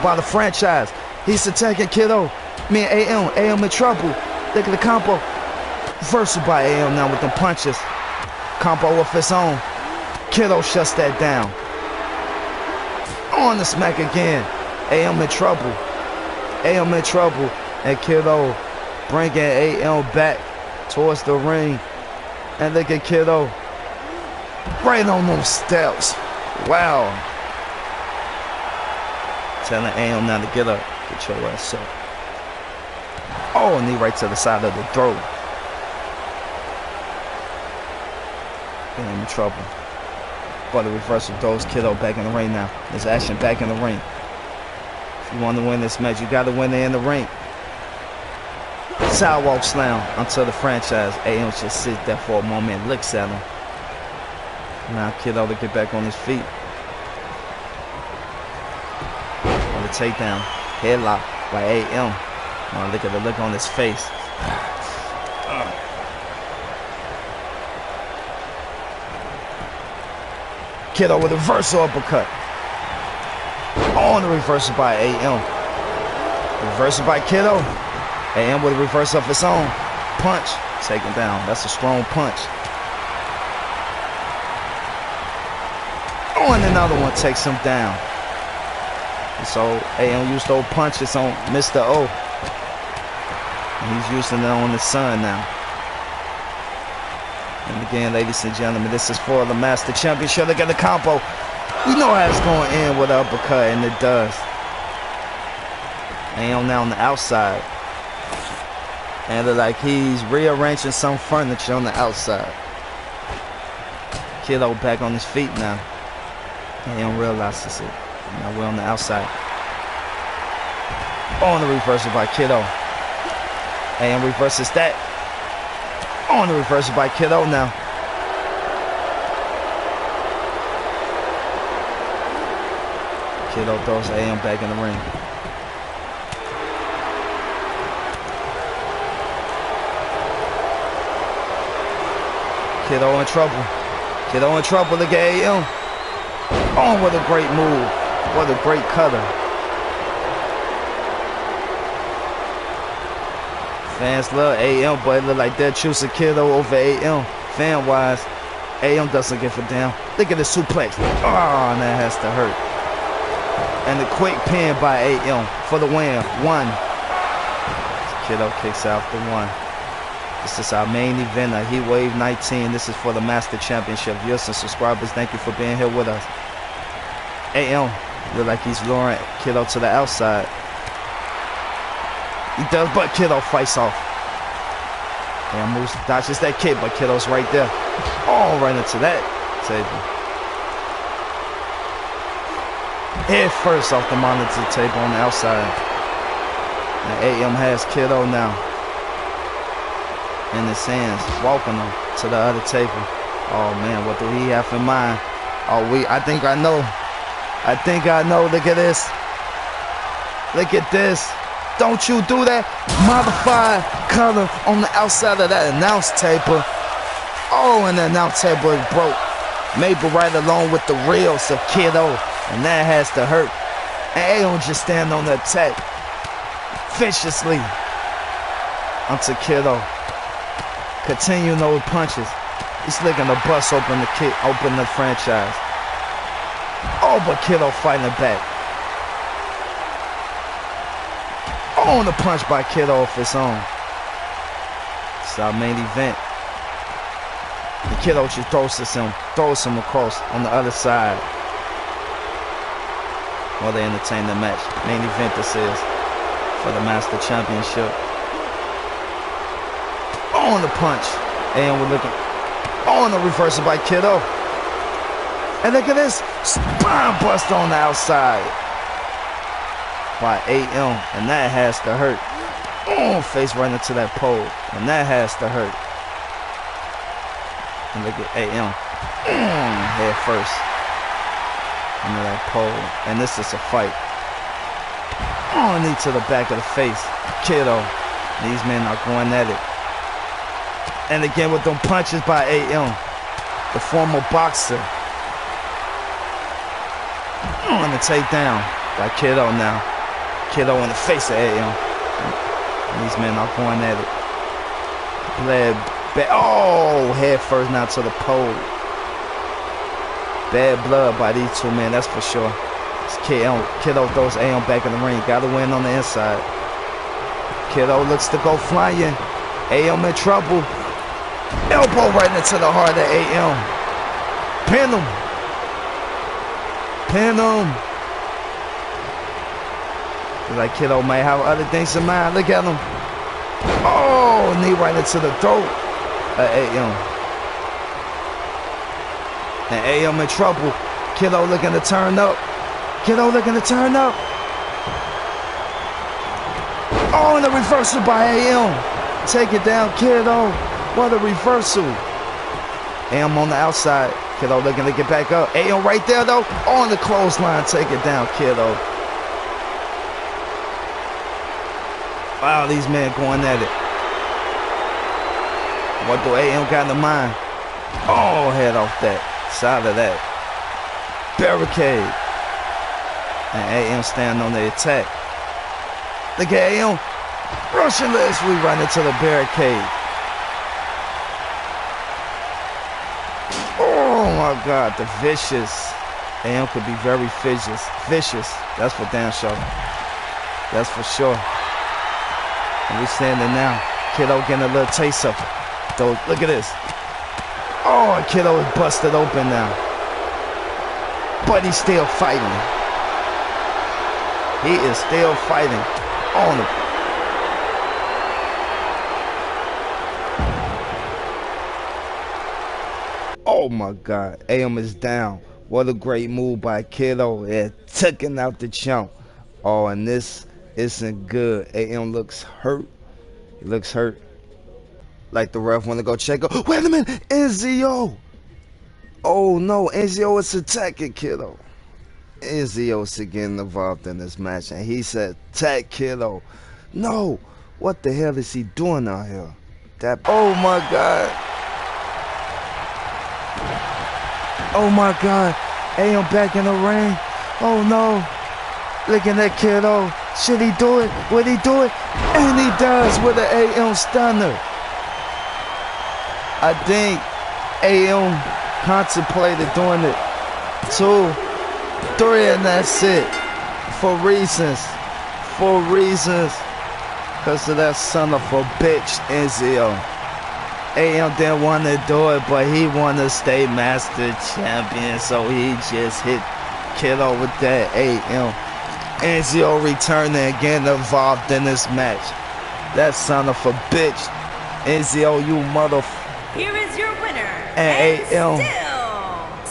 by the franchise. He's attacking Kiddo. Me and AM. AM in trouble. Look at the combo. Reversal by AM now with them punches. Combo of its own. Kiddo shuts that down. On the smack again. AM in trouble. AM in trouble. And Kiddo bringing AM back towards the ring. And look at Kiddo. Right on those steps. Wow. Telling AM now to get up. Get your ass up. Oh, knee right to the side of the throat. In trouble. But the reversal throws Kiddo back in the ring now. There's action back in the ring. If you want to win this match, you got to win it in the ring. Sidewalk slam until the franchise. AM just sits there for a moment and looks at him. Now Kiddo to get back on his feet. On the takedown. Headlock by AM. Now look at the look on his face. Kiddo with a reversal uppercut. On the reversal by AM. Reversal by Kiddo. AM with a reversal of its own. Punch. Taken down. That's a strong punch. Oh, and another one takes him down. So AM used those punches on Mr. O. And he's using them on his son now. And again, ladies and gentlemen, this is for the Master Championship. Look at the combo. You know how it's going to end with an uppercut, and it does. AM now on the outside. And look like he's rearranging some furniture on the outside. Kiddo back on his feet now. AM realizes it. Now we're on the outside. On the reversal by Kiddo. AM reverses that. On the reversal by Kiddo now. Kiddo throws AM back in the ring. Kiddo in trouble. Kiddo in trouble. Look at AM. Oh, what a great move. What a great cutter. Fans love AM, but it look like they're choosing Kiddo over AM. Fan-wise, AM doesn't give a damn. Look at the suplex. Oh, and that has to hurt. And the quick pin by AM for the win. 1, Kiddo kicks out the 1. This is our main event, a Heatwave 19. This is for the Master Championship. Viewers and subscribers, thank you for being here with us. AM, look like he's luring Kiddo to the outside. He does, but Kiddo fights off. AM moves, dodges that kick, but Kiddo's right there. Oh, right into that table. Head first off the monitor table on the outside. And AM has Kiddo now in his hands, walking him to the other table. Oh man, what do he have in mind? Oh, I think I know. I think I know. Look at this. Look at this. Don't you do that. Modified color on the outside of that announce table. Oh, and the announce table is broke. Maybe right along with the reels of Kiddo. And that has to hurt. And Aon just stand on the attack viciously onto Kiddo. Continuing those punches. He's looking to bust open the franchise. Oh, but Kiddo fighting back. Oh, and a punch by Kiddo off his own. It's our main event. The Kiddo just throws him across on the other side while they entertain the match. Main event this is for the Master Championship. On the punch. And we're looking on the reversal by Kiddo. And look at this. Spine bust on the outside by AM. And that has to hurt. Oh, face right into that pole. And that has to hurt. And look at AM. Head first into that pole. And this is a fight. Oh, knee to the back of the face. Kiddo. These men are going at it. And again with them punches by AM, the former boxer. On the takedown by Kiddo now. Kiddo in the face of AM. And these men are going at it. Bled back. Oh, head first now to the pole. Bad blood by these two men, that's for sure. Kiddo throws AM back in the ring. Got to win on the inside. Kiddo looks to go flying. AM in trouble. Elbow right into the heart of AM. Pin him. Pin him. Like Kiddo might have other things in mind. Look at him. Oh, knee right into the throat of AM. And AM in trouble. Kiddo looking to turn up. Kiddo looking to turn up. Oh, and the reversal by AM. Take it down, Kiddo. What a reversal. AM on the outside. Kiddo looking to get back up. AM right there, though. On the clothesline. Take it down, Kiddo. Wow, these men going at it. What do AM got in mind? Oh, head off that. Side of that. Barricade. And AM stand on the attack. Look at AM. Russian leg sweep right into the barricade. Oh my God, the vicious. AM could be very vicious. That's for damn sure. That's for sure. And we standing now. Kiddo getting a little taste of it. So look at this. Oh, Kiddo is busted open now. But he's still fighting. He is still fighting on him. Oh my God, AM is down. What a great move by Kiddo. It took him out the chump. Oh, and this isn't good. AM looks hurt. He looks hurt. Like the ref want to go check up. Wait a minute, Enzio. Oh no, Enzio is attacking Kiddo. Enzio's getting involved in this match, and he said, attack Kiddo. No, what the hell is he doing out here? Oh my God. Oh my God, AM back in the ring. Oh no, looking at Kiddo. Should he do it? Would he do it? And he does with an AM stunner. I think AM contemplated doing it 2, 3, and that's it. For reasons Cause of that son of a bitch, Enzo. AM didn't want to do it, but he wanted to stay master champion, so he just hit Kiddo with that AM. Enzo returning and getting involved in this match. That son of a bitch, Enzo, you motherfucker. Here is your winner, And AM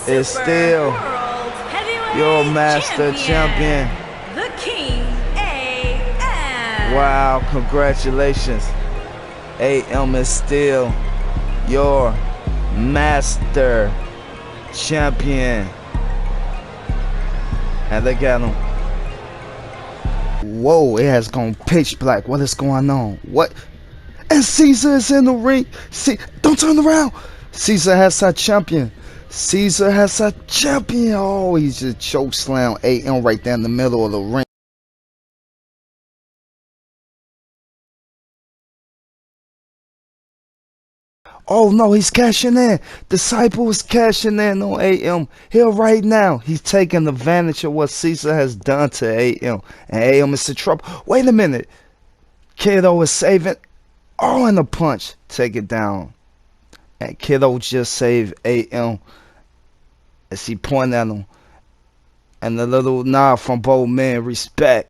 is still World Heavyweight your master champion. The King AM. Wow, congratulations. AM is still your master champion. And look at him. Whoa, it has gone pitch black. What is going on? What? And Caesar is in the ring. See, don't turn around. Caesar has our champion. Caesar has our champion. Oh, he's just choke slam AM right there in the middle of the ring. Oh no, he's cashing in. Disciple is cashing in on AM. Here right now, he's taking advantage of what Caesar has done to AM. And AM is in trouble. Wait a minute. Kiddo is saving. Oh, and a punch. Take it down. And Kiddo just saved AM as he pointed at him. And the little nod from both men. Respect.